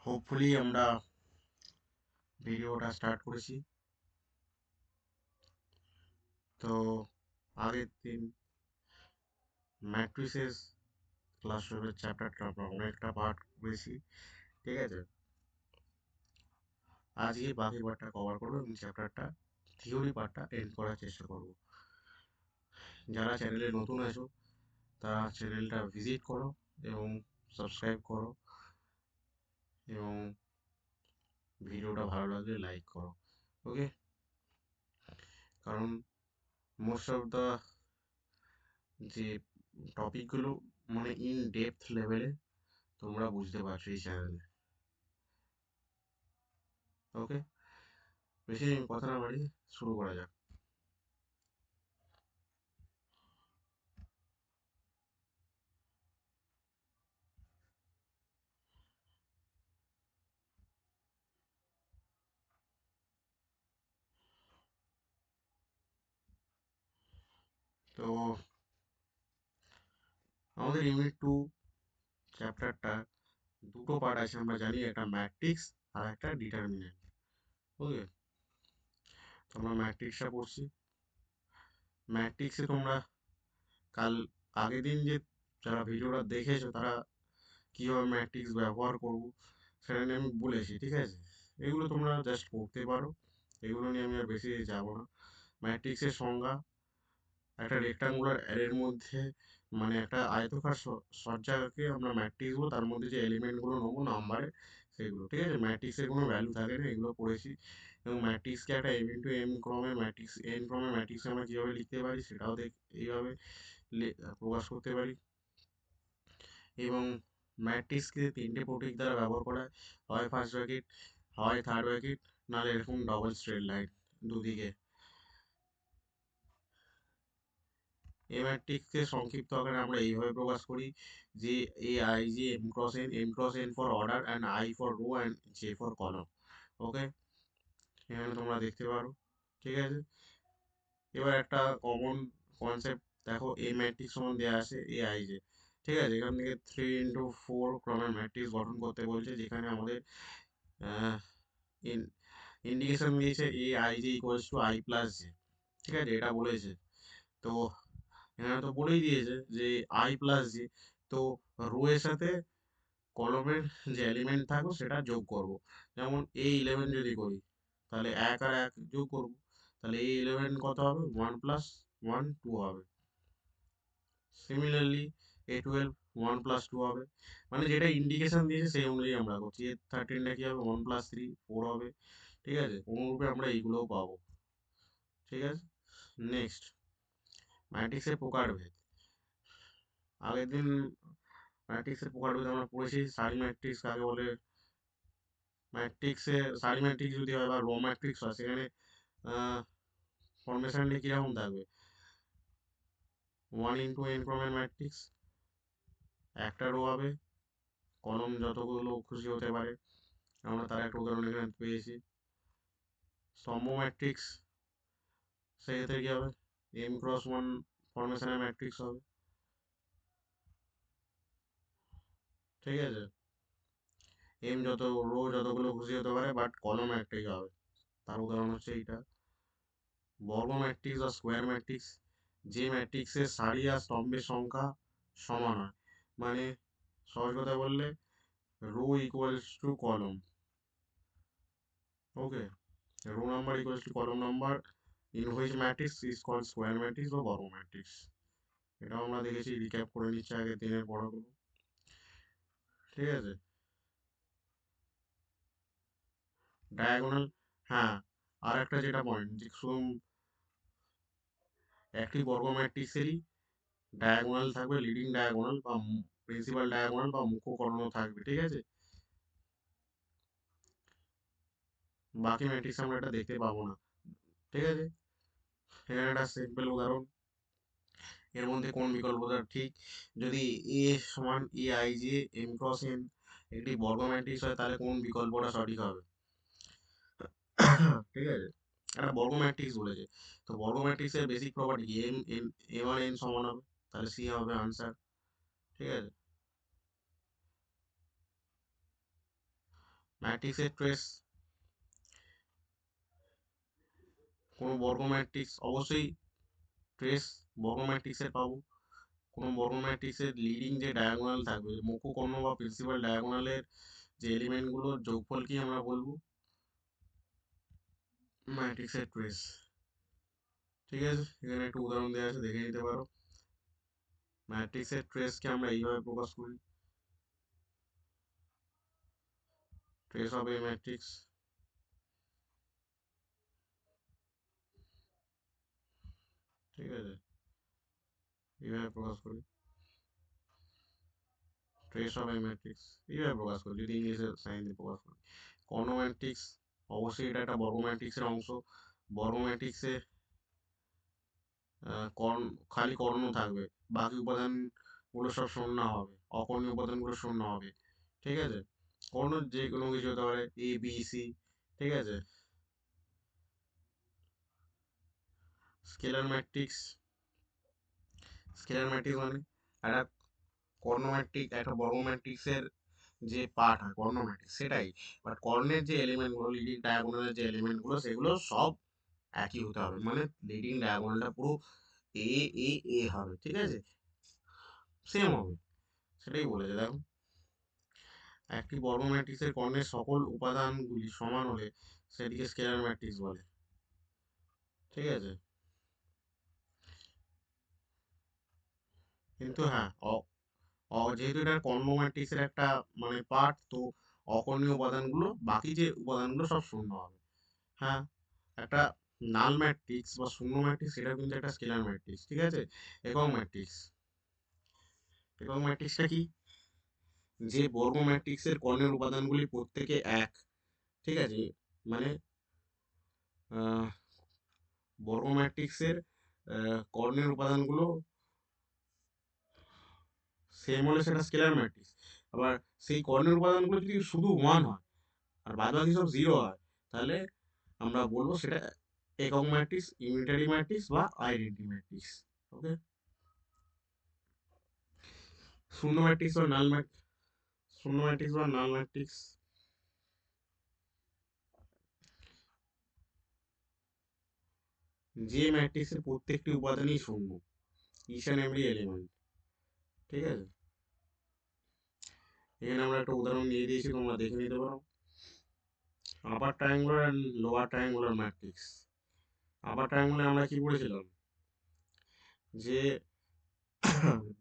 Hopefully আমরা ভিডিওটা start করেছি। তো আগের দিন ম্যাট্রিসেস ক্লাস 12 চ্যাপ্টারটা আমরা অনেকটা পার্ট করেছি, ঠিক আছে। আজকে বাকি পার্টটা কভার করবো এবং চ্যাপ্টারটা থিওরি পার্টটা এন্ড করার চেষ্টা করব। যারা চ্যানেলে নতুন আছো তারা চ্যানেলটা ভিজিট করো এবং সাবস্ক্রাইব করো এবং ভিডিওটা ভালো লাগলে লাইক করো, ওকে। কারণ মোস্ট অফ দ্য যে টপিকগুলো মানে ইন ডেপথ লেভেলে তোমরা বুঝতে পারছো এই চ্যানেলে, ওকে। বেশি কথা না বাড়িয়ে শুরু করা যাক। তো আমাদের ইউনিট 2 চ্যাপ্টারটা দুটো পার্ট আছে, আমরা জানি, একটা ম্যাট্রিক্স আর একটা ডিটারমিনেন্ট, ওকে। তো আমরা ম্যাট্রিক্সটা পড়ছি। ম্যাট্রিক্সে তোমরা কাল আগের দিন যে যারা ভিডিওটা দেখেছো তারা কীভাবে ম্যাট্রিক্স ব্যবহার করবো সেটা নিয়ে আমি বলেছি, ঠিক আছে। এগুলো তোমরা জাস্ট পড়তে পারো, এগুলো নিয়ে আমি আর বেশি যাবো না। ম্যাট্রিক্সের সংজ্ঞা: একটা রেক্টাঙ্গুলার অ্যারের মধ্যে মানে একটা আয়তকার সজ্জাকে আমরা ম্যাট্রিক্স বলবো, তার মধ্যে যে এলিমেন্টগুলো নেবো নাম্বারে সেগুলো, ঠিক আছে। ম্যাট্রিক্সের কোনো ভ্যালু থাকে না, এগুলো পড়েছি। এবং ম্যাট্রিক্সকে একটা এম ইন্টু এম ক্রমে ম্যাট্রিক্স এন ক্রমে ম্যাট্রিক্স আমরা কীভাবে লিখতে পারি সেটাও এইভাবে প্রকাশ করতে পারি। এবং ম্যাট্রিক্সকে তিনটে প্রতীক দ্বারা ব্যবহার করা হয় ফার্স্ট ব্র্যাকেট, হয় থার্ড ব্র্যাকেট, নাহলে এরকম ডবল স্ট্রেট লাইন দুদিকে। এই ম্যাট্রিক্সকে সংক্ষিপ্ত আকারে আমরা এইভাবে প্রকাশ করি যে A I J M cross N for order and I for row and J for column, okay. এখানে তোমরা দেখতে পারো, ঠিক আছে। এবার একটা কমন কনসেপ্ট দেখো, এই ম্যাট্রিক্স সমান দেওয়া আছে এ আই জে, ঠিক আছে। এখান থেকে 3 into 4 ক্রমের ম্যাট্রিক্স গঠন করতে বলছে, যেখানে আমাদের ইন্ডিকেশন দিয়েছে A I J equals to I plus J, ঠিক আছে, এটা বলেছে। তো এখানে তো বলেই দিয়েছে যে আই প্লাস জে, তো রো এর সাথে কলমের যে এলিমেন্ট থাকবে সেটা যোগ করব। যেমন A11 যদি করি তাহলে 1 আর 1 যোগ করব, তাহলে A11 কত হবে, 1 + 1 2 হবে। সিমিলারলি A12 1 + 2 হবে, মানে যেটা ইন্ডিকেশন দিয়েছে সেই অনুযায়ী আমরা করছি। A13টা কি হবে, 1 + 3 4 হবে, ঠিক আছে। অনুরূপে আমরা এইগুলোও পাবো, ঠিক আছে। নেক্সট, ম্যাট্রিক্সের প্রকারভেদ। আগের দিন ম্যাট্রিক্সের প্রকারভেদ আমরা পড়েছি। সারি ম্যাট্রিক্স কাকে বলে, ম্যাট্রিক্সে সারি ম্যাট্রিক্স যদি হয় বা রো ম্যাট্রিক্স হয়, সেখানে ফরমেশনটা কীরকম থাকবে, 1 × n ক্রমের ম্যাট্রিক্স, একটা রো হবে, কলম যতগুলো খুশি হতে পারে, আমরা তার একটা উদাহরণ এখানে পেয়েছি। স্তম্ভ ম্যাট্রিক্স, সেক্ষেত্রে কী হবে, m×1 ফরমেশনের ম্যাট্রিক্স হবে, ঠিক আছে। এম যত রো যতগুলো খুশি হতে পারে, বাট কলম একটাই হবে, তার উদাহরণ হচ্ছে এইটা। বর্গ ম্যাট্রিক্স বা স্কোয়ার ম্যাট্রিক্স, যে ম্যাট্রিক্সের সারি আর স্তম্ভের সংখ্যা সমান হয়, মানে সহজ কথা বললে rho equals to column, okay. Row number equals to column number in which matrix is called square matrix বা বর্গ ম্যাট্রিক্স। এটাও আমরা দেখেছি, রিক্যাপ করে নিচ্ছে আগের দিনের পড়াগুলো, ঠিক আছে। ডায়াগোনাল, হ্যাঁ, আর একটা যেটা পয়েন্ট, যে শুধু একটি বর্গ ম্যাট্রিক্সেরই ডায়াগোনাল থাকবে, লিডিং ডায়াগোনাল বা প্রিন্সিপাল ডায়াগোনাল বা মুখ্য কর্ণ থাকবে, ঠিক আছে। বাকি ম্যাট্রিক্স আমরা এটা দেখতে পাবো না, ঠিক আছে। এখানে একটা সিম্পল উদাহরণ, এর মধ্যে কোন বিকল্পটা ঠিক, যদি এ সমান এ আই জে m×n একটি বর্গ ম্যাট্রিক্স হয়, তাহলে কোন বিকল্পটা সঠিক হবে, ঠিক আছে। একটা বর্গ ম্যাট্রিক্স বলেছে, তো বর্গ ম্যাট্রিক্সের বেসিক প্রপার্টি কি, এম আর এন সমান হবে, তাহলে সি হবে আনসার, ঠিক আছে। ম্যাট্রিক্সের ট্রেস, কোনো বর্গ ম্যাট্রিক্স অবশ্যই ট্রেস বর্গ ম্যাট্রিক্সের পাবো। কোনো বর্গ ম্যাট্রিক্সের লিডিং যে ডায়াগোনাল থাকবে, মুখ্য কর্ণ বা প্রিন্সিপাল ডায়াগোনালের যে এলিমেন্টগুলোর যোগফলকেই আমরা বলবো ম্যাট্রিক্সের ট্রেস। ঠিক আছে, এখানে একটু উদাহরণ দেওয়া আছে, দেখে নিতে পারো। ম্যাট্রিক্সের ট্রেসকে আমরা এইভাবে প্রকাশ করি, ট্রেস অফ এ ম্যাট্রিক্স। ঠিক আছে, এইভাবে প্রকাশ করি, ট্রেস অফ এ ম্যাট্রিক্স এইভাবে প্রকাশ করি যদি ইংলিশে সাইন দিয়ে প্রকাশ করি। কর্ণ ম্যাট্রিক্স, অবশ্যই এটা একটা বর্গ ম্যাট্রিক্সের অংশ। বর্গ ম্যাট্রিক্সে কর্ণ, খালি কর্ণ থাকবে, বাকি উপাদানগুলো সব শূন্য হবে, অকর্ণীয় উপাদানগুলো শূন্য হবে। ঠিক আছে, কর্ণ যে কোনো কিছু হতে পারে, এ বি সি। ঠিক আছে, স্কেলার ম্যাট্রিক্স, স্কেলার ম্যাট্রিক্স মানে একটা কর্ণ ম্যাট্রিক্স, একটা বর্গ ম্যাট্রিক্সের যে পার্ট হয় কর্ণ ম্যাট্রিক্স সেটাই, বাট কর্ণের যে এলিমেন্টগুলো, লিডিং ডায়াগোনালের যে এলিমেন্টগুলো, সেগুলো সব একই হতে হবে, মানে লিডিং ডায়াগোনালটা পুরো এ এ এ হবে। ঠিক আছে, সেম হবে, সেটাই বলেছে দেখো। একটি বর্গ ম্যাট্রিক্সের কর্ণের সকল উপাদানগুলি সমান হলে সেটিকে স্কেলার ম্যাট্রিক্স বলে। ঠিক আছে, কিন্তু হ্যাঁ, যেহেতু এটা কর্ণ ম্যাট্রিক্সের একটা মানে পার্ট, তো অকর্ণীয় উপাদানগুলো, বাকি যে উপাদানগুলো সব শূন্য হবে। হ্যাঁ, একটা নাল ম্যাট্রিক্স বা শূন্য ম্যাট্রিক্স, সেটা কিন্তু একটা স্কেলার ম্যাট্রিক্স। ঠিক আছে, একক ম্যাট্রিক্স, একক ম্যাট্রিক্সটা কি? যে বর্গ ম্যাট্রিক্সের কর্ণের উপাদানগুলি প্রত্যেকে এক। ঠিক আছে, মানে আহ, বর্গ ম্যাট্রিক্সের কর্ণের উপাদানগুলো সেম হলে সেটা স্কেলার ম্যাট্রিক্স। আবার সেই কর্ণের উপাদানগুলো যদি শুধু ওয়ান হয় আর বাদ বাকি সব জিরো হয়, তাহলে আমরা বলবো সেটা একক ম্যাট্রিক্স, ইউনিটারি ম্যাট্রিক্স বা আইডেন্টি ম্যাট্রিক্স। ওকে, শূন্য ম্যাট্রিক্স বা নাল ম্যাট্রিক্স, শূন্য ম্যাট্রিক্স বা নাল ম্যাট্রিক্স, যে ম্যাট্রিক্সের প্রত্যেকটি উপাদানই শূন্য, ইচ অ্যান্ড এভরি এলিমেন্ট। ঠিক আছে, এখানে আমরা একটা উদাহরণ দিয়ে দিয়েছি, তোমরা দেখে নিতে পারো। Upper triangular and lower triangular matrix. Upper triangular আমরা কি বলেছিলাম, যে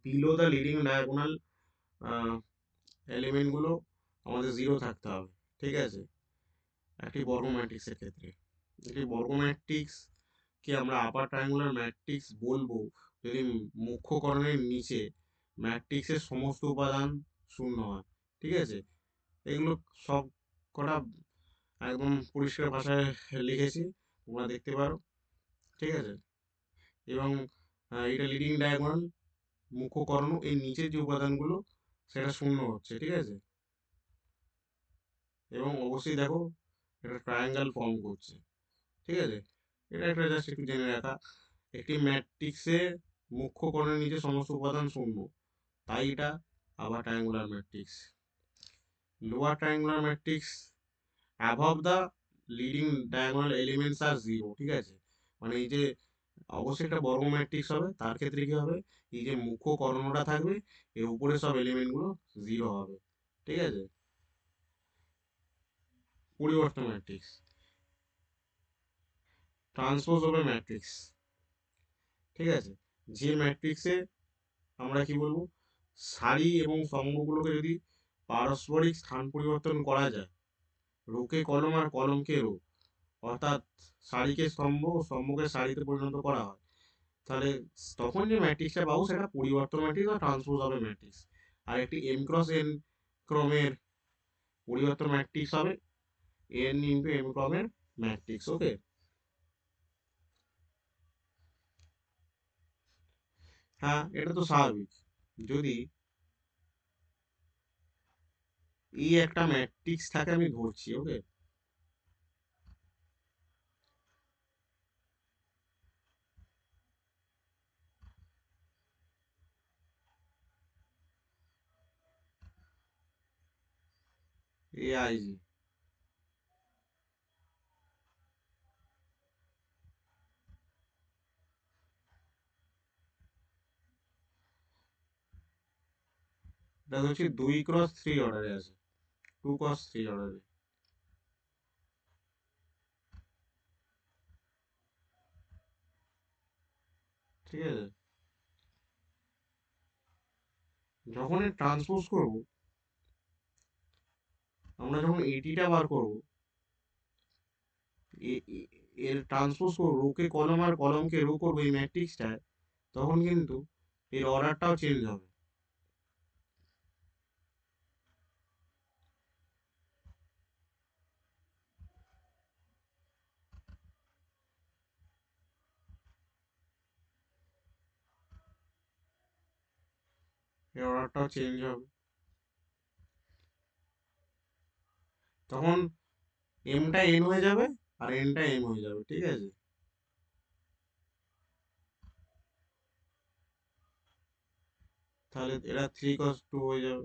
বিলো দ্য লিডিং ডায়াগোনাল এলিমেন্টগুলো আমাদের জিরো থাকতে হবে। ঠিক আছে, একটি বর্গ ম্যাট্রিক্সের ক্ষেত্রে, একটি বর্গ ম্যাট্রিক্সকে আমরা আপার ট্রায়াঙ্গুলার ম্যাট্রিক্স বলবো যদি মুখ্যকরণের নিচে ম্যাট্রিক্সের সমস্ত উপাদান শূন্য হয়। ঠিক আছে, এগুলো সব কটা একদম পরিষ্কার ভাষায় লিখেছি, তোমরা দেখতে পারো। ঠিক আছে, এবং এটা লিডিং ডায়াগোনাল, মুখ্যকর্ণ, এর নিচের যে উপাদানগুলো সেটা শূন্য হচ্ছে। ঠিক আছে, এবং অবশ্যই দেখো এটা ট্রায়াঙ্গেল ফর্ম করছে। ঠিক আছে, এটা একটা জাস্ট একটু জেনে রাখা। একটি ম্যাট্রিক্সে মুখ্যকর্ণের নিচে সমস্ত উপাদান শূন্য, তাই এটা আবার triangular matrix. Lower triangular matrix, above the leading diagonal elements are zero. ঠিক আছে, মানে এই যে অবশ্যই একটা বর্গ ম্যাট্রিক্স হবে, তার ক্ষেত্রে কি হবে, এই যে মুখ্য কর্ণটা থাকবে, এর উপরে সব এলিমেন্টগুলো জিরো হবে। ঠিক আছে, পরিবর্তন ম্যাট্রিক্স, ট্রান্সপোজ হবে ম্যাট্রিক্স। ঠিক আছে, যে ম্যাট্রিক্সে আমরা কি বলবো, সারি এবং স্তম্ভগুলোকে যদি পারস্পরিক স্থান পরিবর্তন করা যায়, রোকে কলম আর কলমকে রো, অর্থাৎ সারিকে স্তম্ভ ও স্তম্ভকে সারিতে পরিণত করা হয়, তাহলে তখন যে ম্যাট্রিক্সটা পাবো সেটা পরিবর্তন ম্যাট্রিক্স বা ট্রান্সপোজ হবে ম্যাট্রিক্স। আর একটি এম ক্রস এন ক্রমের পরিবর্তন ম্যাট্রিক্স হবে এন ইন্টু এম ক্রমের ম্যাট্রিক্স। ওকে, হ্যাঁ এটা তো স্বাভাবিক, যদি এই একটা ম্যাট্রিক্স থাকে আমি ধরছি। ওকে, এ আই জি, এটা হচ্ছে 2x3 অর্ডারে আছে, 2x3 অর্ডারে। ঠিক আছে, যখন ট্রান্সপোজ করব, আমরা যখন এটিটা বার করব, এর ট্রান্সপোজ করবো, রোকে কলম আর কলমকে রো করবো এই ম্যাট্রিক্সটায়, তখন কিন্তু এর অর্ডারটাও চেঞ্জ হবে। এর অর্ডারটাও চেঞ্জ হবে। তখন এমটা এন হয়ে যাবে আর এনটা এম হয়ে যাবে। ঠিক আছে, তাহলে এটা 3 cos 2 হয়ে যাবে।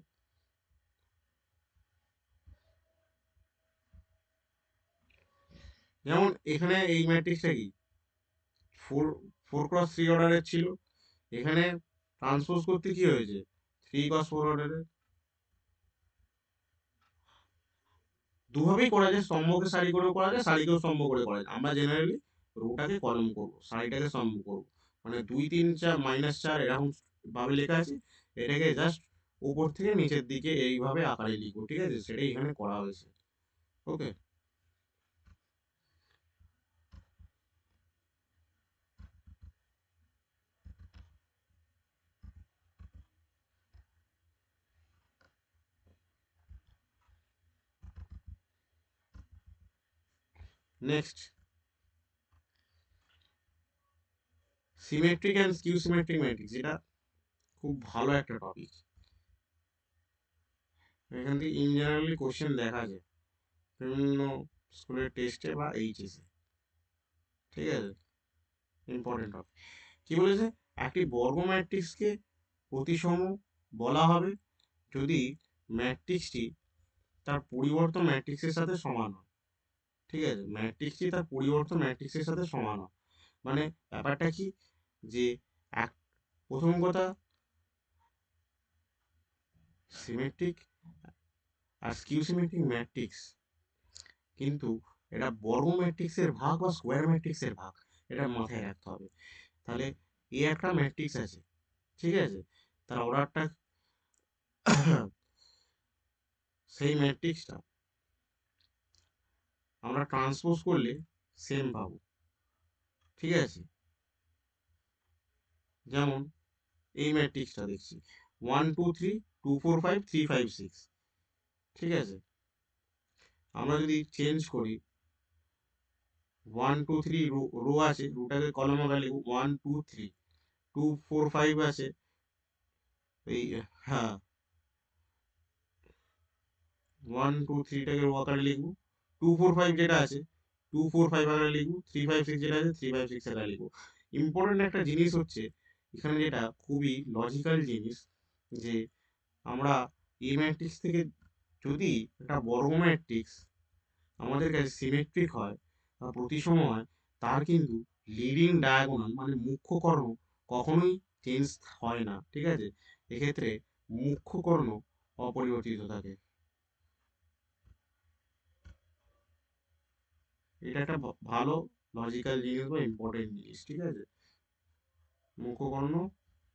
যেমন এখানে এই ম্যাট্রিক্সটা কি 4x3 অর্ডারের ছিল, এখানে ট্রান্সপোজ করতে কি হয়েছে 3x4 অর্ডারের। দুভাবেই করা যায়, স্তম্ভকে সারি করেও করা যায়, সারিকেও স্তম্ভ করে করা যায়। আমরা জেনারেলি রোটাকে কলম করব, সারিটাকে স্তম্ভ করব, মানে 2 3 4 -4 এরকম ভাবে লেখা আছে, এটাকে জাস্ট উপর থেকে নিচের দিকে এইভাবে আকারে লিখবো। ঠিক আছে, সেটাই এখানে করা হয়েছে। Okay, next, symmetric and skew symmetric matrix. এটা খুব ভালো একটা টপিক, এখান থেকে ইন জেনারেলি কোশ্চেন দেখা যায় বিভিন্ন স্কুলের টেস্টে বা এইচএসে। ঠিক আছে, ইম্পর্টেন্ট টপিক। কি বলেছে, একটি বর্গ ম্যাট্রিক্সকে প্রতিসম বলা হবে যদি ম্যাট্রিক্সটি তার পরিবর্তন ম্যাট্রিক্সের সাথে সমান হয়। ঠিক আছে, ম্যাট্রিক্সটি তার পরিবর্তন ম্যাট্রিক্সের সাথে সমান হয়, মানে ব্যাপারটা কি, যে এক, প্রথম কথা, সিমেট্রিক আর স্কিউ সিমেট্রিক ম্যাট্রিক্স কিন্তু এটা বর্গ ম্যাট্রিক্সের ভাগ বা স্কোয়ার ম্যাট্রিক্সের ভাগ, এটা মাথায় রাখতে হবে। তাহলে এই একটা ম্যাট্রিক্স আছে, ঠিক আছে, তার অর্ডারটা সেই ম্যাট্রিক্সটা আমরা ট্রান্সপোজ করলে সেম পাবো। ঠিক আছে, যেমন এই ম্যাট্রিক্সটা দেখছি 1 2 3 2 4 5 3 5 6। ঠিক আছে, আমরা যদি চেঞ্জ করি, 1 2 3 রো আছে, রোটাকে কলম আকারে লিখব, 1 2 3 2 4 5 আছে এই, হ্যাঁ 1 2 3টাকে রো আকারে লিখবো, 2 4 5 যেটা আছে 2 4 5 আকারে লিখবো, 3 5 6 যেটা আছে 3 5 6 আকারে লিখবো। ইম্পর্টেন্ট একটা জিনিস হচ্ছে এখানে, যেটা খুবই লজিক্যাল জিনিস, যে আমরা এই ম্যাট্রিক্স থেকে যদি একটা বর্গ ম্যাট্রিক্স আমাদের কাছে সিমেট্রিক হয় বা প্রতিসম হয়, তার কিন্তু লিডিং ডায়াগোনাল মানে মুখ্য কর্ণ কখনোই চেঞ্জ হয় না। ঠিক আছে, এক্ষেত্রে মুখ্য কর্ণ অপরিবর্তিত থাকে। এটা একটা ভালো লজিক্যাল জিনিস বা ইম্পর্টেন্ট জিনিস। ঠিক আছে, মুখ্য কর্ণ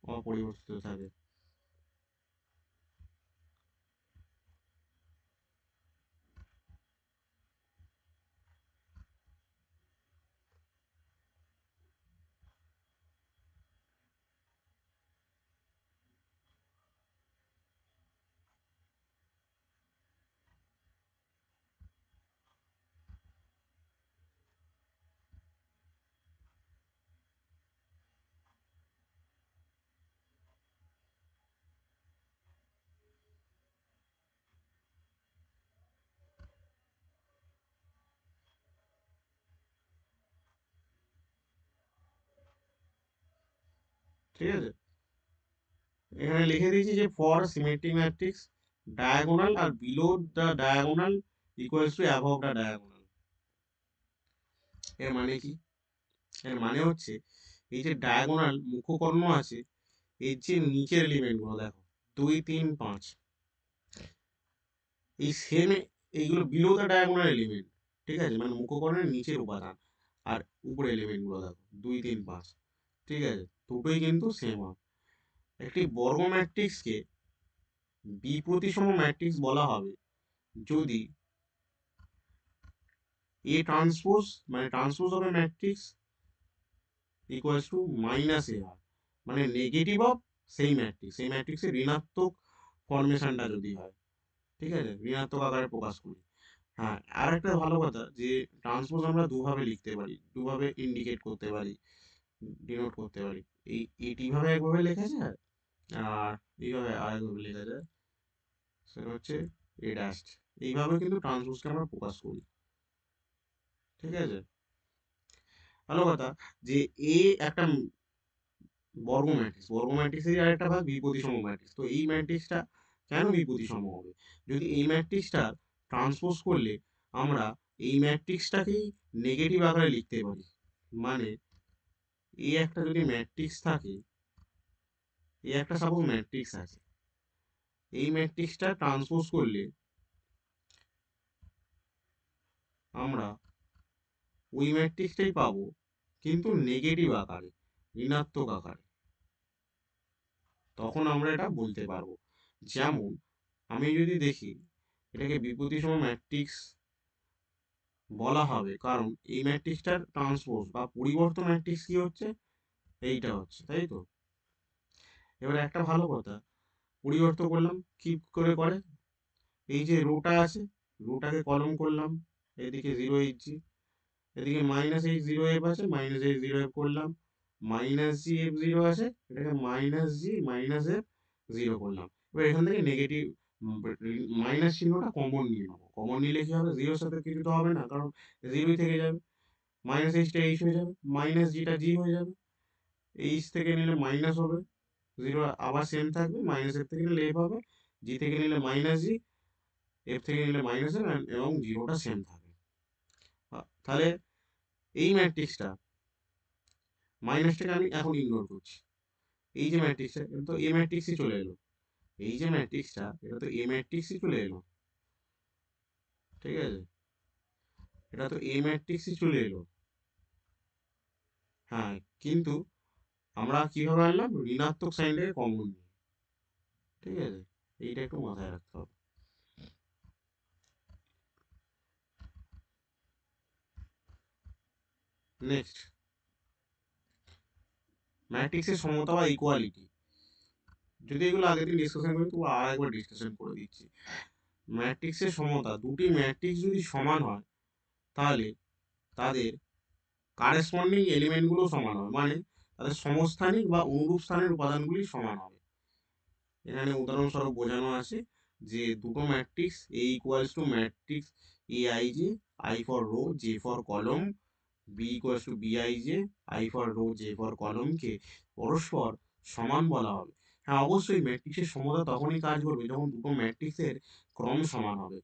অপরিবর্তিত থাকে। ঠিক আছে, এখানে লিখে দিয়েছি যে ফর সিমেট্রিক ম্যাট্রিক্স ডায়াগোনাল আর below the diagonal equals to above the diagonal. এর মানে কি, এর মানে হচ্ছে এই যে ডায়াগোনাল মুখ্য কর্ণ আছে, এর যে নিচের এলিমেন্টগুলো দেখো 2 3 5, এই সেম এইগুলো বিলো দ্য ডায়াগোনাল এলিমেন্ট, ঠিক আছে, মানে মুখকরণের নিচের উপাদান, আর উপরে এলিমেন্টগুলো দেখো 2 3 5, ঠিক আছে, দুটোই কিন্তু সেম হয়। একটি বর্গ ম্যাট্রিক্সকে বিপ্রতিসম ম্যাট্রিক্স বলা হবে যদি এ ট্রান্সপোজ, মানে transpose of A matrix equals to minus A হয়, মানে নেগেটিভ অফ সেই ম্যাট্রিক্স, সেই ম্যাট্রিক্সের ঋণাত্মক ফরমেশনটা যদি হয়, ঠিক আছে, ঋণাত্মক আকারে প্রকাশ করি। হ্যাঁ, আর একটা ভালো কথা যে ট্রান্সপোজ আমরা দুভাবে লিখতে পারি, দুভাবে ইন্ডিকেট করতে পারি, ডিনোট করতে পারি। এইভাবে একভাবে লেখা যায়, আর এইভাবে আরেকভাবে লেখা যায়, সেটা হচ্ছে এ ড্যাশ। এইভাবে কিন্তু ট্রান্সপোজকে আমরা প্রকাশ করি, ঠিক আছে। ভালো কথা যে এ একটা বর্গ ম্যাট্রিক্স, বর্গ ম্যাট্রিক্সের আরেকটা ভাগ বিপরীতসম ম্যাট্রিক্স। তো এই ম্যাট্রিক্সটা কেন বিপরীতসম হবে? যদি এই ম্যাট্রিক্সটা ট্রান্সপোজ করলে আমরা এই ম্যাট্রিক্সটাকেই নেগেটিভ আকারে লিখতে পারি, মানে এই একটা যদি ম্যাট্রিক্স থাকে, এই একটা সাপোজ ম্যাট্রিক্স আছে, এই ম্যাট্রিক্সটা ট্রান্সপোজ করলে আমরা ওই ম্যাট্রিক্সটাই পাবো, কিন্তু নেগেটিভ আকারে, ঋণাত্মক আকারে। তখন আমরা এটা বলতে পারবো। যেমন আমি যদি দেখি এটাকে বিপরীতসম ম্যাট্রিক্স বলা হবে, কারণ এই ম্যাট্রিক্সটার ট্রান্সপোজ বা পরিবর্তন ম্যাট্রিক্স কি হচ্ছে, এইটা হচ্ছে, তাই তো। এবার একটা ভালো কথা, পরিবর্তন করলাম কি করে করে, এই যে রোটা আছে, রোটাকে কলম করলাম, এদিকে 0 h g, এদিকে -h0f আছে, -h0f করলাম, -g f0 আছে, এটাকে -g-f0 করলাম। এবার এখান থেকে নেগেটিভ মাইনাস চিহ্নটা কমন নিয়ে নেবো, কমন নিলে কি হবে, জিরোর সাথে কিছু তো হবে না, কারণ জিরোই থেকে যাবে, -h টা h হয়ে যাবে, -g টা g হয়ে যাবে, h থেকে নিলে মাইনাস হবে, 0 আবার সেম থাকবে, -f থেকে নিলে f হবে, g থেকে নিলে -g, f থেকে নিলে -f, এবং জিরোটা সেম থাকবে। তাহলে এই ম্যাট্রিক্সটা, মাইনাসটাকে আমি এখন ইগনোর করছি, এই যে ম্যাট্রিক্সটা এটা তো এ ম্যাট্রিক্সই চলে এলো, এই যে ম্যাট্রিক্সটা এটা তো এ ম্যাট্রিক্সই চলে এলো, ঠিক আছে, এটা তো এ ম্যাট্রিক্সই চলে এলো। হ্যাঁ, কিন্তু আমরা কিভাবে আনলাম, ঋণাত্মক সাইনটাকে কমন নিয়ে, ঠিক আছে, এইটা একটু মাথায় রাখতে হবে। নেক্সট, ম্যাট্রিক্সের সমতা বা ইকুয়ালিটি, যদি এগুলো আগের দিন ডিসকাশন করি, তো আর একবার ডিসকাশন করে দিচ্ছি। ম্যাট্রিক্সের সমতা, দুটি ম্যাট্রিক্স যদি সমান হয় তাহলে তাদের কারেসপন্ডিং এলিমেন্টগুলো সমান হবে, মানে তাদের সমস্থানিক বা অনুরূপ স্থানের উপাদানগুলি সমান হবে। এখানে উদাহরণস্বরূপ বোঝানো আছে যে দুটো matrix A equals to matrix A I j, i for row, j for column, B equals to B I j, i for row, j for কলমকে পরস্পর সমান বলা হবে। হ্যাঁ, অবশ্যই ম্যাট্রিক্সের সমতা তখনই কাজ করবে যখন দুটো ম্যাট্রিক্সের ক্রম সমান হবে।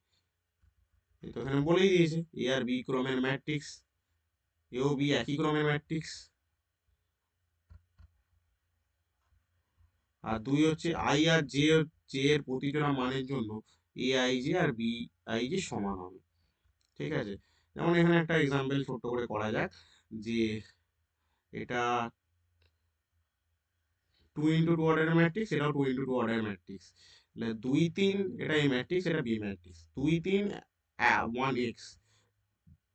এই তো এখানে বলেই দিয়েছে, এ আর বি ক্রমের ম্যাট্রিক্স, এ ও বি একই ক্রমের ম্যাট্রিক্স, আর দুই হচ্ছে আই আর জে, জে এর প্রতিজোড়া মানের জন্য এ আই জে আর বি আই জে সমান হবে, ঠিক আছে। যেমন এখানে একটা এক্সাম্পল ছোট্ট করে করা যাক, যে এটা 2 × 2 অর্ডারের ম্যাট্রিক্স, এটাও 2 × 2 অর্ডারের ম্যাট্রিক্স, তাহলে 2 3, এটা এ ম্যাট্রিক্স, এটা বি ম্যাট্রিক্স, 2 3 1 এক্স,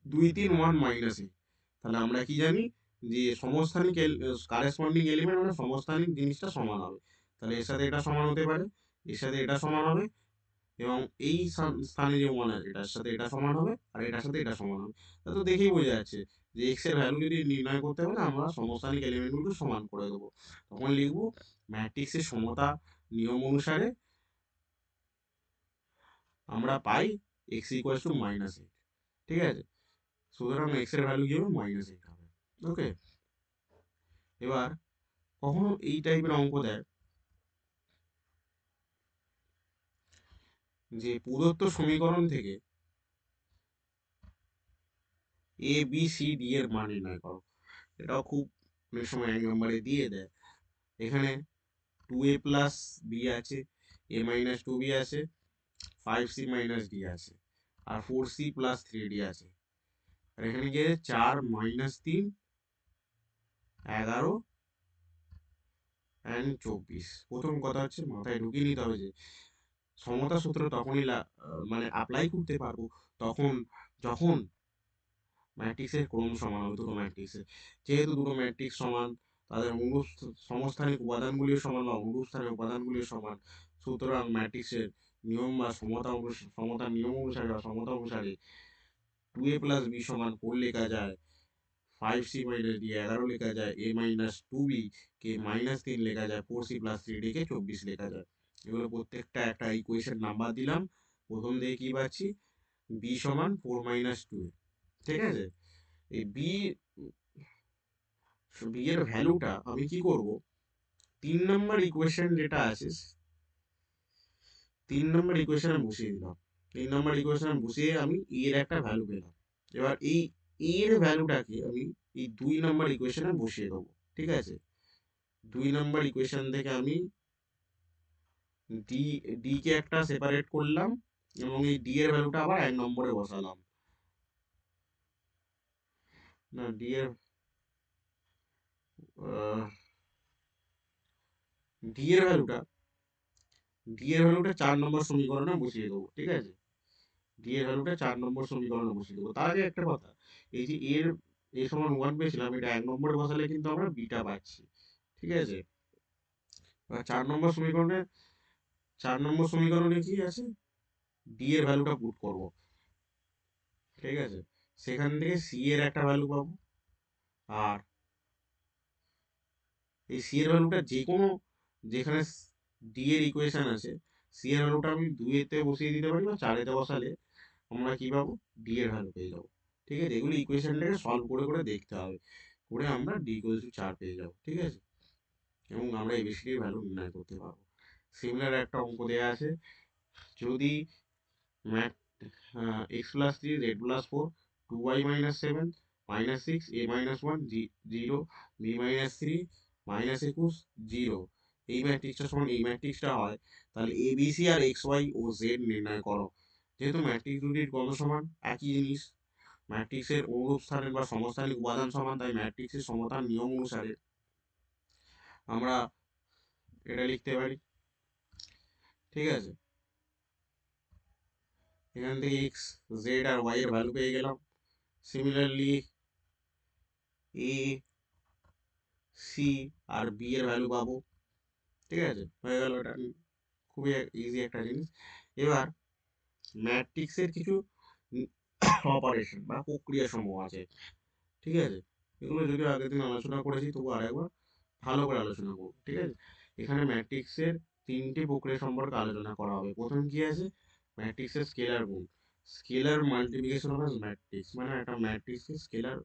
2 3 1 -a, তাহলে আমরা কি জানি যে সমস্থানিক কারেসপন্ডিং এলিমেন্ট মানে সমস্থানিক জিনিসটা সমান হবে, তাহলে এর সাথে এটা সমান হতে পারে, এর সাথে এটা সমান হবে, এবং এই স্থানে যে ওয়ান আছে এটার সাথে এটা সমান হবে, আর এটার সাথে এটা সমান হবে। তা তো দেখেই বোঝা যাচ্ছে যে এক্স এর ভ্যালু যদি নির্ণয় করতে হলে আমরা সমস্থানিক এলিমেন্টগুলো সমান করে দেবো। তখন লিখবো ম্যাট্রিক্সের সমতা নিয়ম অনুসারে আমরা পাই এক্স ইকুয়ালস টু -8, ঠিক আছে। সুতরাং এক্স এর ভ্যালু কি হবে, -8 হবে। ওকে, এবার কখনো এই টাইপের অঙ্ক দেয় যে প্রদত্ত সমীকরণ থেকে এ বি সি ডি এর মান নির্ণয় করো, এটাও খুব অনেক সময় 1 নম্বরে দিয়ে দেয়। এখানে 2a + b আছে, a - 2b আছে, 5c মাইনাস ডি আছে, আর 4c প্লাস 3d আছে, আর এখানে গিয়ে 4 মাইনাস 3 11 অ্যান্ড 24। প্রথম কথা হচ্ছে মাথায় ঢুকিয়ে নিতে হবে যে সমতা সূত্র তখনই মানে অ্যাপ্লাই করতে পারবো তখন যখন ম্যাট্রিক্সের ক্রম সমান হবে দুটো ম্যাট্রিক্সের। যেহেতু দুটো ম্যাট্রিক্স সমান, তাদের সমস্থানিক উপাদানগুলিও সমান বা অনুরূপস্থানিক উপাদানগুলিও সমান, সুতরাং ম্যাট্রিক্সের নিয়ম বা সমতার নিয়ম অনুসারে বা সমতা অনুসারে 2a প্লাস বি সমান 4 লেখা যায়, 5c মাইনাস ডি 11 লেখা যায়, a minus 2b K minus 3 লেখা যায়, 4c প্লাস 3d কে 24 লেখা যায়। এগুলো প্রত্যেকটা একটা ইকুয়েশন নাম্বার দিলাম। প্রথম দিয়ে কি পাচ্ছি, b সমান 4 মাইনাস 2a। ঠিক আছে, এই বি এর ভ্যালুটা আমি কি করব, 3 নম্বর ইকুয়েশন যেটা আছে 3 নম্বর ইকুয়েশনে বসিয়ে দিলাম। 3 নম্বর ইকুয়েশনে বসিয়ে আমি এর একটা ভ্যালু পেলাম। এবার এই এর ভ্যালুটাকে আমি এই 2 নম্বর ইকুয়েশনে বসিয়ে দেবো। ঠিক আছে, 2 নম্বর ইকুয়েশন থেকে আমি ডি ডি কে একটা সেপারেট করলাম এবং এই ডি এর ভ্যালুটা আবার 1 নম্বরে বসালাম। না, ডি এর ভ্যালুটা 4 নম্বর সমীকরণে বসিয়ে দেবো। ঠিক আছে, ডি এর ভ্যালুটা 4 নম্বর সমীকরণে বসিয়ে দেবো। তার আগে একটা কথা, এই যে এ সমান 1 পেয়েছিলাম, এটা 1 নম্বরে বসালে কিন্তু আমরা বিটা পাচ্ছি। ঠিক আছে, 4 নম্বর সমীকরণে 4 নম্বর সমীকরণে কি আছে, ডি এর ভ্যালুটা পুট করব। ঠিক আছে, সেখান থেকে সি এর একটা ভ্যালু পাবো, আর এই সি এর ভ্যালুটা যে কোনো, যেখানে ডি এর ইকুয়েশন আছে, সি এর ভ্যালুটা আমি 2 এতে বসিয়ে দিতে পারি বা 4 এতে বসালে আমরা কি পাবো, ডি এর ভ্যালু পেয়ে যাবো। ঠিক আছে, এগুলো ইকুয়েশনটাকে সলভ করে করে দেখতে হবে, করে আমরা ডি ইকুয়াল টু 4 পেয়ে যাবো। ঠিক আছে, এবং আমরা এবিসিডির ভ্যালু নির্ণয় করতে পারবো। সিমিলার একটা অঙ্ক দেওয়া আছে, যদি ম্যাট X plus 3 Z plus 4 2y minus 7 minus 6 a minus 1 0 b minus 3 minus 21 0 এই ম্যাট্রিক্সটা সমান এই ম্যাট্রিক্সটা হয়, তাহলে এ বি সি আর এক্স ওয়াই ও জেড নির্ণয় করো। যেহেতু ম্যাট্রিক্স দুটির গণ সমান, একই জিনিস, ম্যাট্রিক্সের অনুরূপ স্থানের বা সমস্থানিক উপাদান সমান, তাই ম্যাট্রিক্সের সমতার নিয়ম অনুসারে আমরা এটা লিখতে পারি। ঠিক আছে, এখান থেকে এক্স জেড আর ওয়াই এর ভ্যালু পেয়ে গেলাম। সিমিলারলি এ সি আর বি এর ভ্যালু পাবো। ঠিক আছে, হয়ে গেল, এটা খুবই ইজি একটা জিনিস। এবার ম্যাট্রিক্সের কিছু অপারেশন বা প্রক্রিয়া সমূহ আছে। ঠিক আছে, এগুলো যদিও আগের দিন আলোচনা করেছি, তবু আরেকবার ভালো করে আলোচনা করব। ঠিক আছে, এখানে ম্যাট্রিক্সের 3টি প্রক্রিয়া সম্পর্কে আলোচনা করা হবে। প্রথম কি আছে, ম্যাট্রিক্সের স্কেলার গুণ, স্কেলার মাল্টিপ্লিকেশন অফ ম্যাট্রিক্স, মানে একটা ম্যাট্রিক্সকে স্কেলার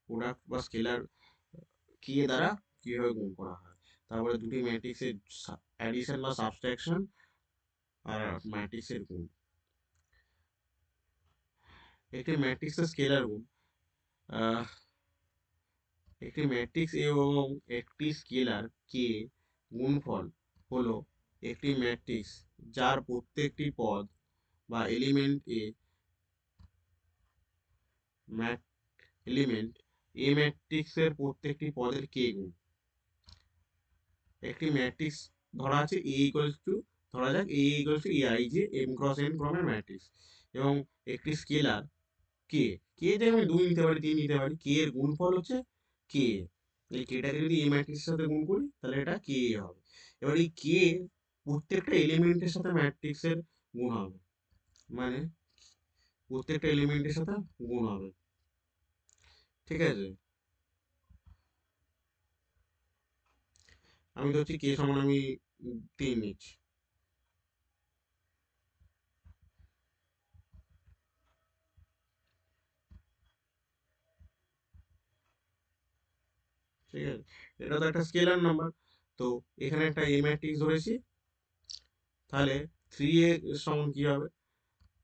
প্রোডাক্ট বা স্কেলার কি দ্বারা কিভাবে গুণ করা হয়। তারপরে দুটি ম্যাট্রিক্সের অ্যাডিশন বা সাবট্রাকশন, আর ম্যাট্রিক্সের গুণ। একটি ম্যাট্রিক্সের স্কেলার গুণ, একটি ম্যাট্রিক্স এবং একটি স্কেলার কে গুণফল হলো একটি ম্যাট্রিক্স যার প্রত্যেকটি পদ বা এলিমেন্ট এ ম্যাট্রিক্সের প্রত্যেকটি পদের কে গুণ। একটি ম্যাট্রিক্স ধরা আছে এ ইকুয়ালস টু, ধরা যাক এ ইকুয়ালস টু এআই যে এম ক্রস এন ক্রমের ম্যাট্রিক্স, এবং একটি স্কেলার কে, কে যে আমি 2 নিতে পারি 3 নিতে পারি, কে এর গুণফল হচ্ছে কে। এই কেটাকে যদি এ ম্যাট্রিক্সের সাথে গুণ করি তাহলে এটা কে হবে। এবার এই কে প্রত্যেকটা এলিমেন্টের সাথে ম্যাট্রিক্সের গুণ হবে, মানে প্রত্যেকটা এলিমেন্টের সাথে গুণ হবে। ঠিক আছে, আমি ধরছি কে সমান আমি 3 নিচ্ছি। ঠিক আছে, এটা তো একটা স্কেলার নাম্বার, তো এখানে একটা এ ম্যাট্রিক্স ধরেছি, তাহলে 3a সমান কি হবে,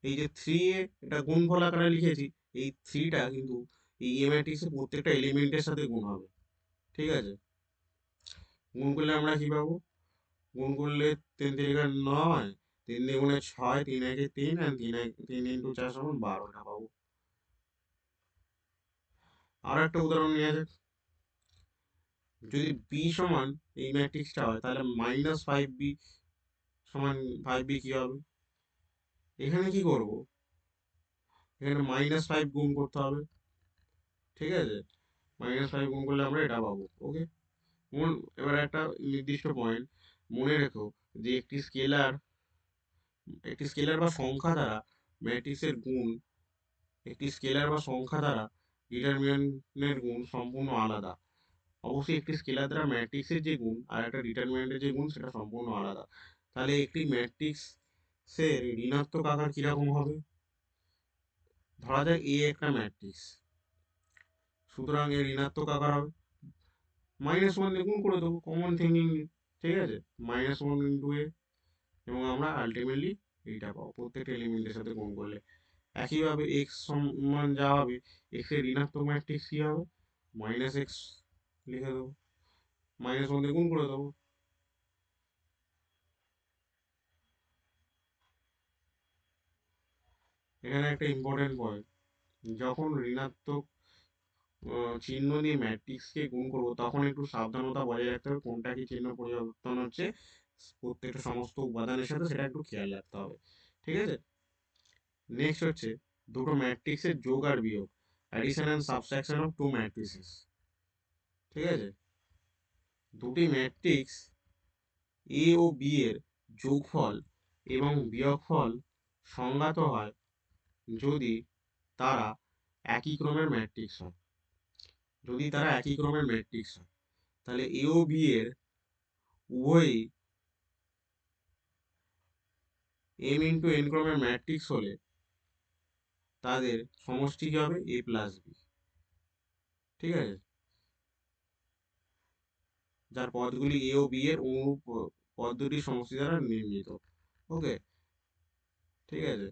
এই যে 3a এটা গুণফল আকারে লিখেছি, এই 3টা কিন্তু এই এ ম্যাট্রিক্সের প্রত্যেকটা এলিমেন্টের সাথে গুণ হবে। ঠিক আছে, গুণ করলে আমরা কি পাবো, গুণ করলে 3 3 9, 3 × 6, 3 × 1 = 3 and 3 × 4 = 12টা পাবো। আর একটা উদাহরণ নেওয়া যাক। যদি বি সমান এই ম্যাট্রিক্সটা হয় তাহলে -5b সমান 5b কি হবে? এখানে কি করব? এখানে -5 গুণ করতে হবে, ঠিক আছে? -5 গুণ করলে আমরা এটা পাবো। ওকে, এবার একটা নির্দিষ্ট পয়েন্ট মনে রেখো যে একটি স্কেলার বা সংখ্যা দ্বারা ম্যাট্রিক্সের গুণ একটি স্কেলার বা সংখ্যা দ্বারা ডিটারমিন্যান্টের গুণ সম্পূর্ণ আলাদা। অবশ্যই একটি স্কেলার দ্বারা ম্যাট্রিক্সের যে গুণ আর একটা ডিটারমিন্যান্টের যে গুণ সেটা সম্পূর্ণ আলাদা। তাহলে একটি ম্যাট্রিক্সের ঋণাত্মক আকার কিরকম হবে? ধরা যাক এ একটা ম্যাট্রিক্স, সুতরাং এর ঋণাত্মক আকার হবে -1 দিয়ে গুণ করে দেবো, কমন থিঙ্কিং, ঠিক আছে? -1 × a, এবং আমরা আলটিমেটলি এইটা পাবো প্রত্যেকটা এলিমেন্টের সাথে গুণ করলে। একইভাবে এক্স সমান যা হবে, এক্স এর ঋণাত্মক ম্যাট্রিক্স কি হবে? -x লিখে দেবো, -1 দিয়ে গুণ করে দেবো। এখানে একটা ইম্পর্টেন্ট পয়েন্ট, যখন ঋণাত্মক চিহ্ন দিয়ে ম্যাট্রিক্সকে গুণ করবো তখন একটু সাবধানতা বজায় রাখতে হবে, কোনটা কি চিহ্ন পরিবর্তন হচ্ছে প্রত্যেকটা সমস্ত উপাদানের সাথে, সেটা একটু খেয়াল রাখতে হবে, ঠিক আছে? নেক্সট হচ্ছে দুটো ম্যাট্রিক্সের যোগ আর বিয়োগ, addition and subtraction of two matrices, ঠিক আছে? দুটি ম্যাট্রিক্স এ ও বি এর যোগফল এবং বিয়োগফল সংজ্ঞাত হয় যদি তারা একই ক্রমের ম্যাট্রিক্স হয়। যদি তারা একই ক্রমের ম্যাট্রিক্স হয় তাহলে এ ও বি এর উভয়ই m × n ক্রমের ম্যাট্রিক্স হলে তাদের সমষ্টি কি হবে? a + b, ঠিক আছে? যার পদগুলি a ও b এর অনুরূপ পদ দুটির সমষ্টি দ্বারা নির্মিত। ওকে, ঠিক আছে?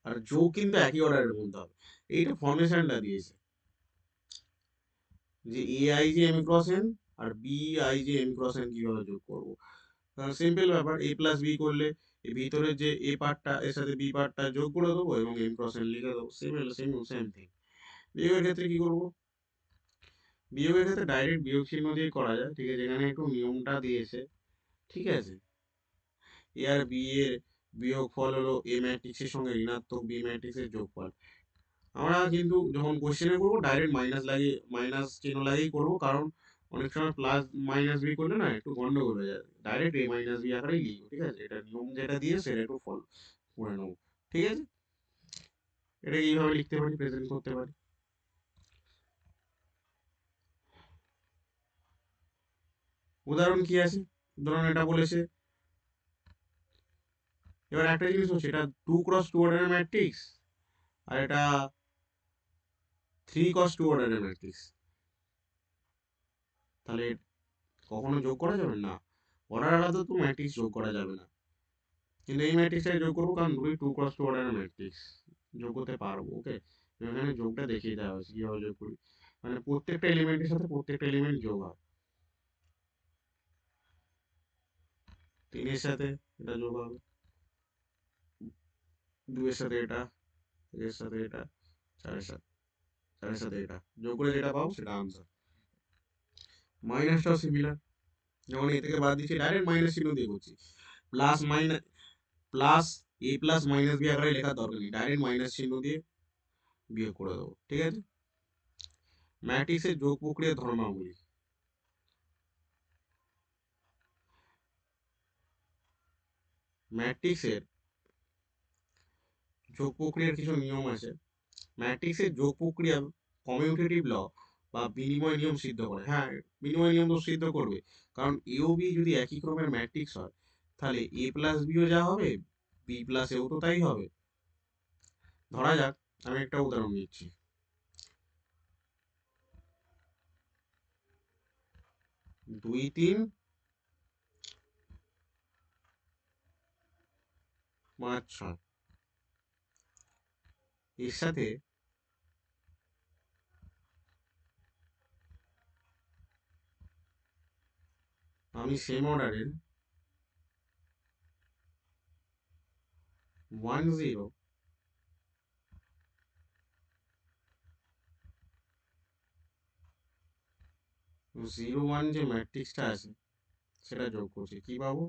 আর যোগ কিন্তু একই অর্ডারের মধ্যে হবে। এইটা ফর্মেশনটা দিয়েছে যে aij m × n আর bij m × n কিভাবে যোগ করব। সিম্পল ব্যাপার, a + b করলে এই ভিতরের যে a পার্টটা এর সাথে b পার্টটা যোগ করে দেবো এবং m × n লিখে দেবো। Same thing. বিয়োগের ক্ষেত্রে কি করব? বিয়োগের ক্ষেত্রে ডাইরেক্ট বিয়োগ চিহ্ন দিয়ে করা যায়, ঠিক আছে? এখানে একটু নিয়মটা দিয়েছে, ঠিক আছে? এ আর বি এর বিয়োগফল হলো এ ম্যাট্রিক্সের সঙ্গে ঋণাত্মক বি ম্যাট্রিক্সের যোগফল। আমরা কিন্তু যখন কোশ্চেনে করবো ডাইরেক্ট মাইনাস চিহ্ন লাগিয়েই করবো, কারণ অনেক সময় প্লাস মাইনাস বি করলে না একটু গন্ডগোল হয়ে যায়। ডাইরেক্ট a - b আকারেই লিখবো, ঠিক আছে? এটা নিয়ম যেটা দিয়ে সেটা একটু ফলো করে নেবো, ঠিক আছে? এটা এইভাবে লিখতে পারি, প্রেজেন্ট করতে পারি। উদাহরণ কি আছে? উদাহরণ এটা বলেছে, এবার একটা জিনিস হচ্ছে এটা 2 × 2 অর্ডারের ম্যাট্রিক্স আর এটা 3 × 2 অর্ডারের ম্যাট্রিক্স। তাহলে কখনো যোগ করা যাবে না, অর্ডার আলাদা তো ম্যাট্রিক্স যোগ করা যাবে না। কিন্তু এই ম্যাট্রিক্সটাই যোগ করবো কারণ দুটোই 2 × 2 অর্ডারের ম্যাট্রিক্স, যোগ করতে পারবো। ওকে, এখানে যোগটা দেখিয়ে দেওয়া হয়েছে কিভাবে যোগ করি, মানে প্রত্যেকটা এলিমেন্টের সাথে প্রত্যেকটা এলিমেন্ট যোগ হয়। 3 এর সাথে এটা যোগ হবে, 2 এর সাথে এটা, এর সাথে এটা, 4 এর সাথে এটা যোগ করে যেটা পাবো সেটা আনসার। মাইনাসটাও সিমিলার, যেমন এ থেকে বাদ দিচ্ছি ডাইরেক্ট মাইনাস চিহ্ন দিয়ে করছি। প্লাস a + - b আকারে লেখার দরকার নেই, ডাইরেক্ট মাইনাস চিহ্ন দিয়ে বিয়োগ করে দেবো, ঠিক আছে? ম্যাট্রিক্সের যোগ প্রক্রিয়ার ধর্মাবলী। ম্যাট্রিক্সের যোগ প্রক্রিয়ার কিছু নিয়ম আছে। ম্যাট্রিক্সের যোগ প্রক্রিয়া কমিউটেটিভ ল বা বিনিময় নিয়ম সিদ্ধ করে। হ্যাঁ, বিনিময় নিয়ম তো সিদ্ধ করবে, কারণ এ ও বি যদি একই ক্রমের ম্যাট্রিক্স হয় তাহলে a + bও যা হবে b + aও তো তাই হবে। ধরা যাক আমি একটা উদাহরণ নিচ্ছি, 2 3 5 6। এর সাথে আমি সেম অর্ডারের 10 01 যে ম্যাট্রিক্সটা আছে সেটা যোগ করছি, কি পাবো?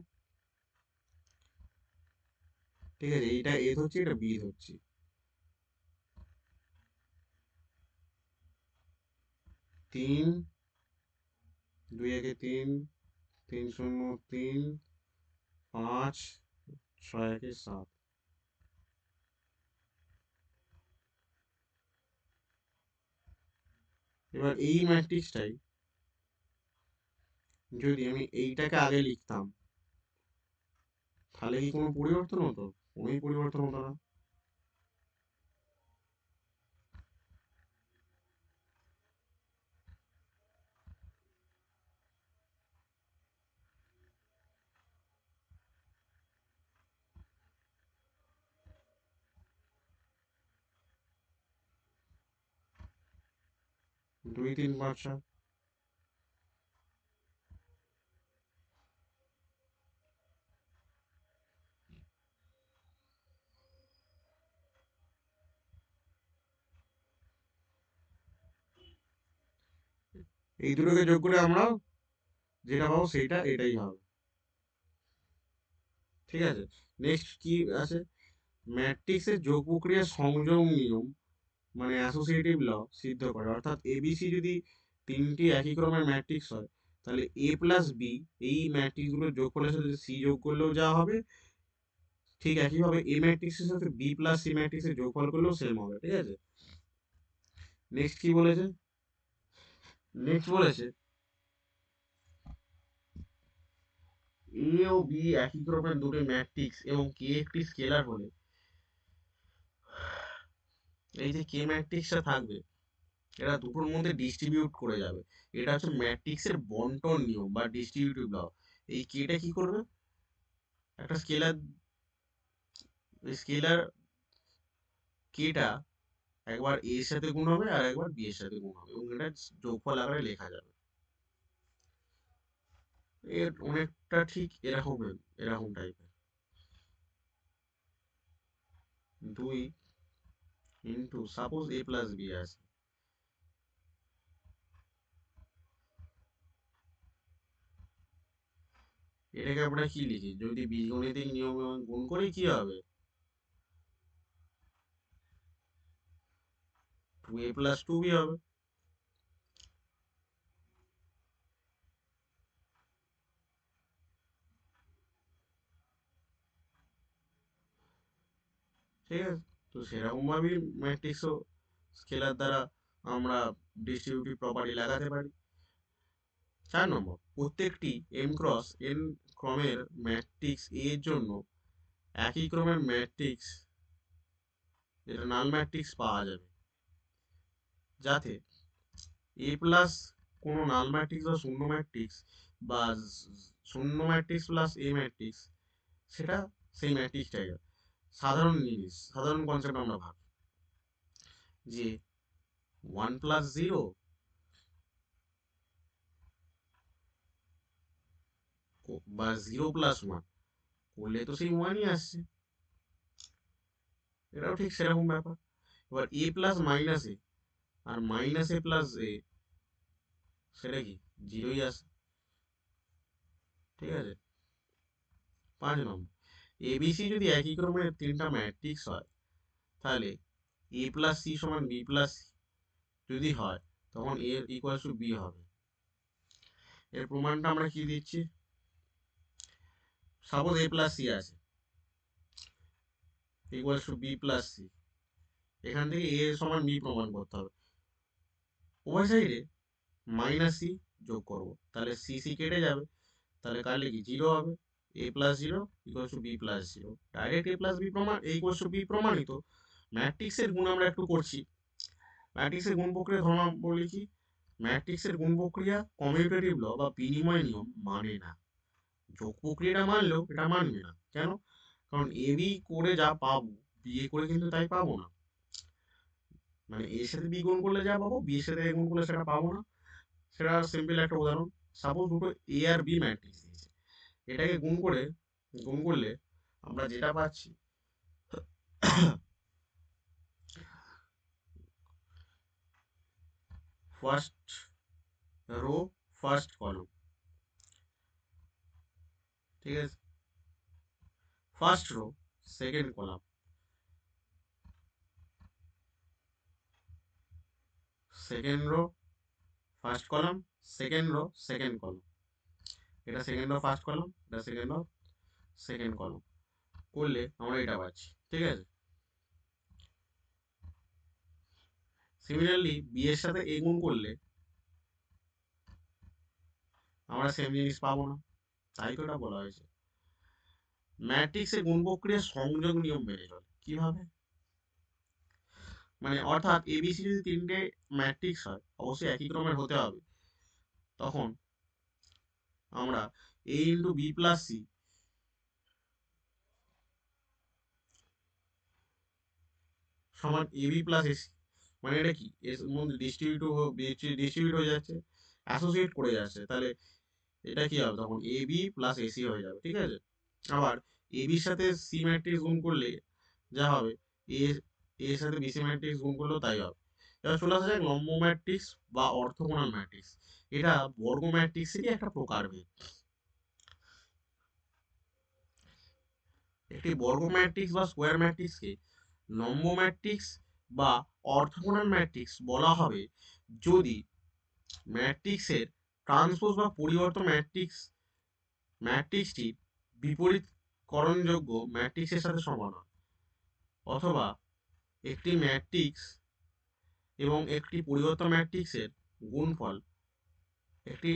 ঠিক আছে, এইটা এ ধরছি, এটা বি ধরছি। 3 2 একে 3 3 0 3 5 6 একে 7। এবার এই ম্যাট্রিক্সটাই যদি আমি এইটাকে আগে লিখতাম তাহলে কি কোনো পরিবর্তন হতো? কোনোই পরিবর্তন হতো না। 2 3 5 7। এই দুটোকে যোগ করে আমরা যেটা পাবো সেইটা এটাই হবে। ঠিক আছে, নেক্সট কি আছে? ম্যাট্রিক্সের যোগ প্রক্রিয়ার সংযোগ নিয়ম মানে অ্যাসোসিয়েটিভ ল সিদ্ধ করে। অর্থাৎ এবিসি যদি তিনটি একই ক্রমের ম্যাট্রিক্স হয় তাহলে এ প্লাস বি এই ম্যাট্রিক্সগুলোর যোগফলের সাথে সি যোগ করলেও যা হবে ঠিক একইভাবে এ ম্যাট্রিক্সের সাথে বি প্লাস সি ম্যাট্রিক্সের যোগফল করলেও সেম হবে। ঠিক আছে, নেক্সট কি বলেছে? নেক্সট বলেছে এ ও বি একই ক্রমের দুটি ম্যাট্রিক্স এবং কে একটি স্কেলার হলে এই যে কে ম্যাট্রিক্সটা থাকবে এরা দুটোর মধ্যে ডিস্ট্রিবিউট করে যাবে। এটা হচ্ছে ম্যাট্রিক্সের বন্টন নিয়ম বা ডিস্ট্রিবিউটিভ ল। এই কেটা কি করবে? একটা স্কেলার, স্কেলার কেটা একবার এর সাথে গুণ হবে আর একবার বি এর সাথে গুণ হবে এবং এটা যোগফল আকারে লেখা যাবে। এর অনেকটা ঠিক এরকম এরকম টাইপের। 2 into suppose A plus B আছে, এটাকে আমরা কি লিখি? যদি বীজগণিতিক নিয়মে গুণ করি কি হবে? 2a প্লাস 2b হবে। ঠিক আছে, তো সেরকম ভাবেই ম্যাট্রিক্সও স্কেলার দ্বারা আমরা ডিস্ট্রিবিউটিভ প্রপার্টি লাগাতে পারি। 4 নম্বর, প্রত্যেকটি m ক্রস n ক্রমের ম্যাট্রিক্স A এর জন্য একই ক্রমের ম্যাট্রিক্স যেটা নাল ম্যাট্রিক্স পাওয়া যাবে, যাতে A প্লাস কোনো নাল ম্যাট্রিক্স বা শূন্য ম্যাট্রিক্স বা শূন্য ম্যাট্রিক্স প্লাস A ম্যাট্রিক্স সেটা সেই ম্যাট্রিক্সটাই হবে। সাধারণ জিনিস, সাধারণ কনসেপ্ট আমরা ভাবি যে 1 প্লাস 0 বা 0 প্লাস 1 করলে তো সেই 1ই আসছে। এটাও ঠিক সেরকম ব্যাপার। এবার এ প্লাস মাইনাস এ আর মাইনাস এ প্লাস এ সেটা কি? 0ই আসে। ঠিক আছে, 5 নম্বর, এবিসি যদি একই ক্রমের তিনটা ম্যাট্রিক্স হয় তাহলে এ প্লাস সি সমান বি প্লাস যদি হয় তখন এ ইকুয়াল টু বি হবে। এর প্রমাণটা আমরা কি দিচ্ছি? সাপোজ এ প্লাস সি আছে equal to B plus C, এখান থেকে এ সমান বি প্রমাণ করতে হবে। উভয় সাইডে মাইনাস সি যোগ করবো, তাহলে সি সি কেটে যাবে, তাহলে কাটলে কি 0 হবে। A plus 0 equal to B plus 0, direct A plus B প্রমাণ এ ইকুয়াল টু বি প্রমাণিত। ম্যাট্রিক্সের গুণ আমরা একটু করছি। ম্যাট্রিক্সের গুণ প্রক্রিয়া ধরলাম বলি কি? ম্যাট্রিক্সের গুণ প্রক্রিয়া কমিউটেটিভ ল বা বিনিময় নিয়ম মানে না। যোগ প্রক্রিয়াটা মানলেও এটা মানবে না। কেন? কারণ এ বি করে যা পাবো বি এ করে কিন্তু তাই পাবো না। মানে এর সাথে বি গুণ করলে যা পাবো, বি এর সাথে এ গুণ করলে সেটা পাবো না। সেটা সিম্পল একটা উদাহরণ। সাপোজ দুটো এ আর বি ম্যাট্রিক্স দিয়েছে, এটাকে গুণ করলে আমরা যেটা পাচ্ছি, ফার্স্ট রো ফার্স্ট কলম, ঠিক আছে, first row second column, second row first column, second row second column, এটা সেকেন্ড রো ফার্স্ট কলাম, এটা সেকেন্ড রো সেকেন্ড কলাম করলে আমরা এটা পাচ্ছি, ঠিক আছে। সিমিলারলি বি এর সাথে এ গুণ করলে আমরা সেম জিনিস পাবো না, তাই তো এটা বলা হয়েছে। ম্যাট্রিক্সে গুণ প্রক্রিয়া সংযোগ নিয়ম মেনে চলে। কিভাবে? মানে অর্থাৎ এবিসি যদি তিনটে ম্যাট্রিক্স হয়, অবশ্যই একই ক্রমের হতে হবে, তখন আমরা এ ইন্টু বি প্লাস সি সমান এবি প্লাস এসি, মানে এটা কি এর মধ্যে ডিস্ট্রিবিউট হয়ে যাচ্ছে, অ্যাসোসিয়েট করে যাচ্ছে, তাহলে এটা কি হবে তখন এবি প্লাস এসি হয়ে যাবে, ঠিক আছে। আবার এবির সাথে সি ম্যাট্রিক্স গুণ করলে যা হবে, এ এর সাথে বিসি ম্যাট্রিক্স গুণ করলেও তাই হবে। এবার চলে আসা যাক লম্ব ম্যাট্রিক্স বা অর্থগোনাল ম্যাট্রিক্স। এটা বর্গ ম্যাট্রিক্সেরই একটা প্রকারভেদ। একটি বর্গ ম্যাট্রিক্স বা স্কোয়ার ম্যাট্রিক্সকে লম্ব ম্যাট্রিক্স বা অর্থগোনাল ম্যাট্রিক্স বলা হবে যদি ম্যাট্রিক্সের ট্রান্সপোজ বা পরিবর্তন ম্যাট্রিক্সটি বিপরীতকরণযোগ্য ম্যাট্রিক্সের সাথে সমান হয়, অথবা একটি ম্যাট্রিক্স এবং একটি পরিবর্তন ম্যাট্রিক্সের গুণফল একটি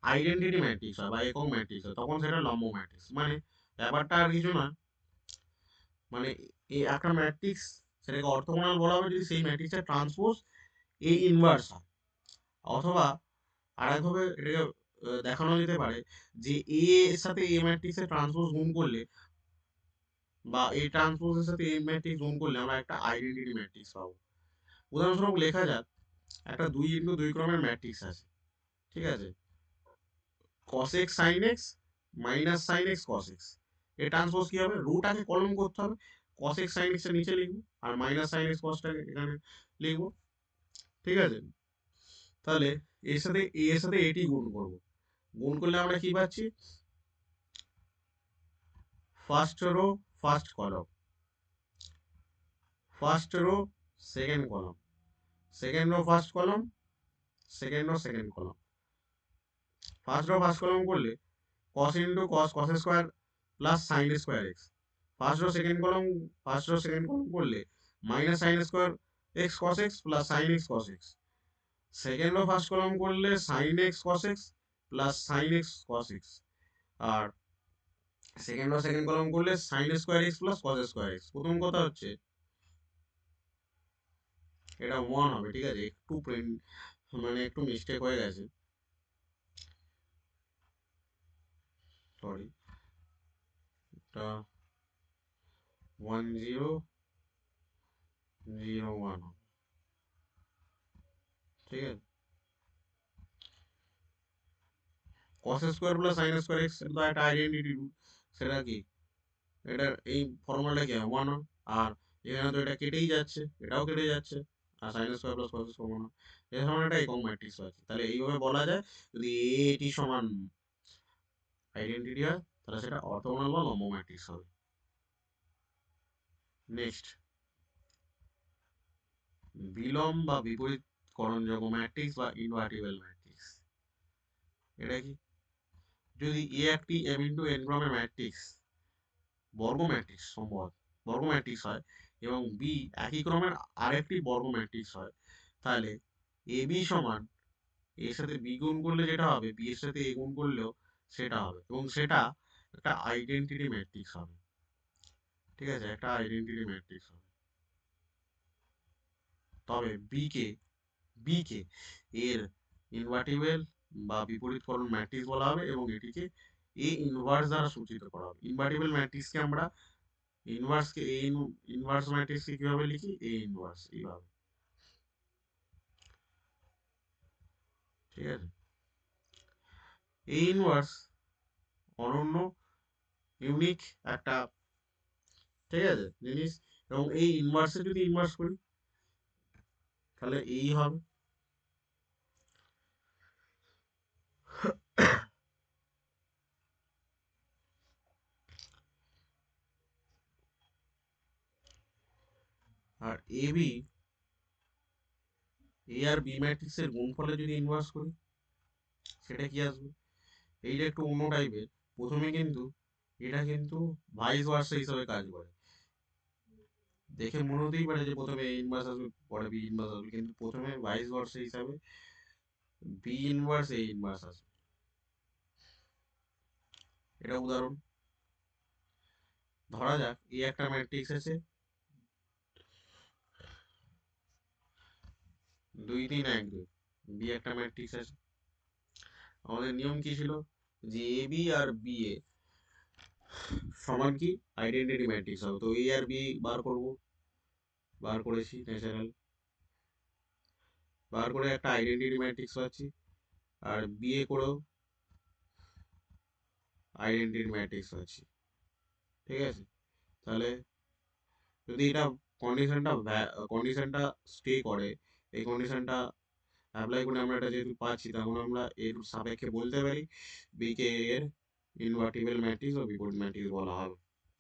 আইডেন্টিটি ম্যাট্রিক্স হয় বা একক ম্যাট্রিক্স হয়, তখন সেটা লম্ব ম্যাট্রিক্স। মানে ব্যাপারটা আর কিছু না, মানে এই একটা ম্যাট্রিক্স সেটাকে অর্থগোনাল বলা হবে যদি সেই ম্যাট্রিক্সের ট্রান্সপোজ এ ইনভার্স হয়, অথবা আরেকভাবে এটাকে দেখানো যেতে পারে যে এ এর সাথে এ ম্যাট্রিক্সের ট্রান্সপোজ গুণ করলে বা এ ট্রান্সপোজের সাথে এ ম্যাট্রিক্স গুণ করলে আমরা একটা আইডেন্টিটি ম্যাট্রিক্স পাবো। উদাহরণস্বরূপ লেখা যাক একটা 2 ইনটু 2 ক্রমের ম্যাট্রিক্স আছে, ঠিক আছে, cos x sin x minus sin x cos x। এর ট্রান্সপোজ কি হবে, রুট আগে কলম করতে হবে, cos x sin x টা নিচে লিখবো আর মাইনাস sin x cos টাকে এখানে লিখবো, ঠিক আছে। তাহলে এর সাথে এটি গুণ করব, গুণ করলে আমরা কি পাচ্ছি, first row first column, first row second column, second row first column, second row second column. First row first column করলে cos into cos cos square plus sine square x. First row second column করলে minus sine square x cos x plus sine x cos x. Second row first column করলে sine x cos x plus sine x cos x. আর second row second column করলে sign square x plus cos square x. প্রথম কথা হচ্ছে এটা 1 হবে, ঠিক আছে, একটু মানে একটু মিস্টেক হয়ে গেছে, সরি, এটা 1001 হবে, ঠিক আছে। cos square plus sine square x এটা তো একটা আইডেন্টিটি রুল, সেটা কি, এটার এই ফর্মুলাটা কি হয় 1 হয়, আর এখানে তো এটা কেটেই যাচ্ছে, এটাও কেটে যাচ্ছে, আর sine square plus cos square 1 হয়, এর সমান একটা একক ম্যাট্রিক্স আছে। তাহলে এইভাবে বলা যায় যদি এ এটি সমান আইডেন্টিটি হয় তাহলে সেটা অর্থগোনাল বা লম্ব ম্যাট্রিক্স হবে। নেক্সট, বিলম্ব বা বিপরীতকরণযোগ্য ম্যাট্রিক্স বা ইনভার্টিবল ম্যাট্রিক্স। এটা কি, যদি এ একটি m ইন্টু n ক্রমের ম্যাট্রিক্স, বর্গ ম্যাট্রিক্স সম্ভবত বর্গ ম্যাট্রিক্স হয়, এবং বি একই ক্রমের আরেকটি বর্গ ম্যাট্রিক্স হয়, তাহলে এ বি সমান এর সাথে বি গুণ করলে যেটা হবে, বি এর সাথে এ গুণ করলেও সেটা হবে, এবং সেটা একটা আইডেন্টিটি ম্যাট্রিক্স হবে, ঠিক আছে, একটা আইডেন্টিটি ম্যাট্রিক্স হবে। তবে বি কে এর ইনভার্টিবল বা বিপরীতকরণ ম্যাট্রিক্স বলা হবে, এবং এটিকে এ ইনভার্স দ্বারা সূচিত করা হবে। ইনভার্টিবল ম্যাট্রিক্সকে আমরা ইনভার্সকে এ ইনভার্স ম্যাট্রিক্সকে কিভাবে লিখি, এ ইনভার্স এইভাবে। ঠিক আছে। এ ইনভার্স অনন্য ইউনিক একটা, ঠিক আছে, জিনিস। এবং এই ইনভার্সে যদি ইনভার্স করি তাহলে এই হবে। আর এ আর বি ম্যাট্রিক্সের গুণফলে যদি ইনভার্স করি সেটা কি আসবে? এইটা একটু অন্য টাইপের। প্রথমে কিন্তু এটা কিন্তু ভাইস ভার্সা হিসাবে কাজ করে। দেখে মনে হতেই পারে যে প্রথমে এ ইনভার্স আসবে পরে বি ইনভার্স আসবে, কিন্তু প্রথমে ভাইস ভার্সা হিসাবে বি ইনভার্স এ ইনভার্স আসবে। এটা উদাহরণ। ধরা যাক এ একটা ম্যাট্রিক্স আছে 2 3 1 2, বি একটা ম্যাট্রিক্স আছে। আমাদের নিয়ম কি ছিল যে A B R B A সমান কি আইডেন্টিটি ম্যাট্রিক্স হবে। তো এ আর বি বার করব, বার করেছি ন্যাচারাল, বার করে একটা আইডেন্টিটি ম্যাট্রিক্স পাচ্ছি। আর বি এ করেও আইডেন্টিটি ম্যাট্রিক্স পাচ্ছি, ঠিক আছে। তাহলে যদি এটা কন্ডিশনটা স্টে করে, এই কন্ডিশনটা অ্যাপ্লাই করে আমরা এটা যেহেতু পাচ্ছি, তখন আমরা এর সাপেক্ষে বলতে পারি বি কে এর ইনভার্টিবল ম্যাট্রিক্স বা বিপরীত ম্যাট্রিক্স বলা হবে।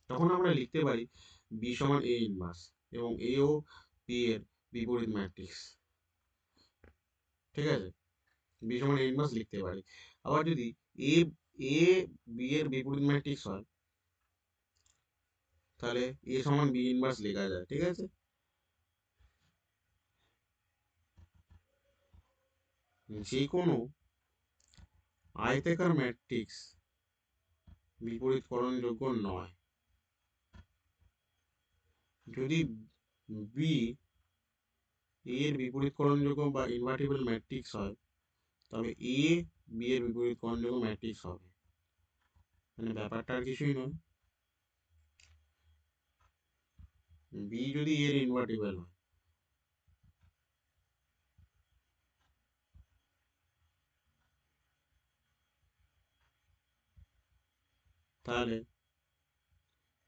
তখন আমরা লিখতে পারি বি সমান এ ইনভার্স এবং এ ও বি এর বিপরীত ম্যাট্রিক্স, ঠিক আছে। বি সমান এ ইনভার্স লিখতে পারি। আবার যদি এ এ বি এর বিপরীত ম্যাট্রিক্স হয় তাহলে এ সমান বি ইনভার্স লেখা যায়, ঠিক আছে। যে কোনো আয়তাকার ম্যাট্রিক্স বিপরীতকরণযোগ্য নয়। যদি বি এর বিপরীতকরণযোগ্য বা ইনভার্টিবল ম্যাট্রিক্স হয় তবে এ বি এর বিপরীতকরণযোগ্য ম্যাট্রিক্স হবে। মানে ব্যাপারটা আর কিছুই নয়, বি যদি এর ইনভার্টিবল হয় তাহলে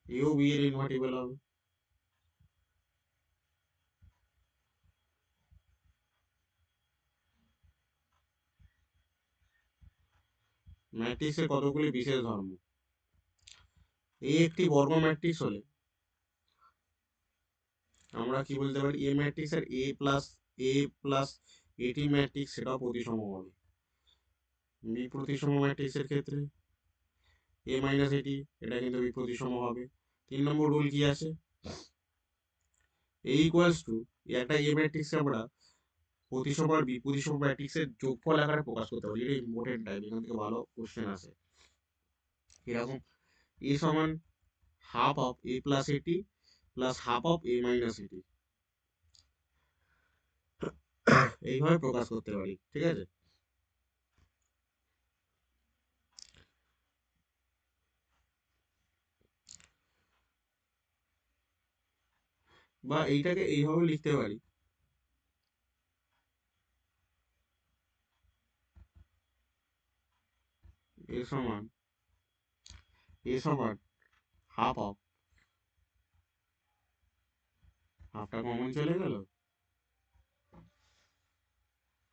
এও বি এর ইনভার্টিবল হবে। ম্যাট্রিক্সের কতগুলি বিশেষ ধর্ম। এ একটি বর্গ ম্যাট্রিক্স হলে আমরা কি বলতে পারি, এ ম্যাট্রিক্স আর এ প্লাস এটি ম্যাট্রিক্স সেটাও প্রতিসম হবে। বি প্রতিসম ম্যাট্রিক্সের ক্ষেত্রে এ মাইনাস এটি এটা কিন্তু বি প্রতিসম হবে। 3 নম্বর রুল কি আছে, এ ইকুয়ালস টু একটা এ ম্যাট্রিক্সকে আমরা প্রতিসম আর বি প্রতিসম ম্যাট্রিক্সের যোগফল আকারে প্রকাশ করতে পারি। এটা ইম্পর্টেন্ট টাইপ, এখান থেকে ভালো কোশ্চেন আসে। এরকম এ সমান হাফ অফ এ প্লাস এটি plus half of A minus এটি, এইভাবে প্রকাশ করতে পারি, ঠিক আছে। বা এইটাকে এইভাবে লিখতে পারি, এ সমান হাফ অফ, হাফটা কমন চলে গেল,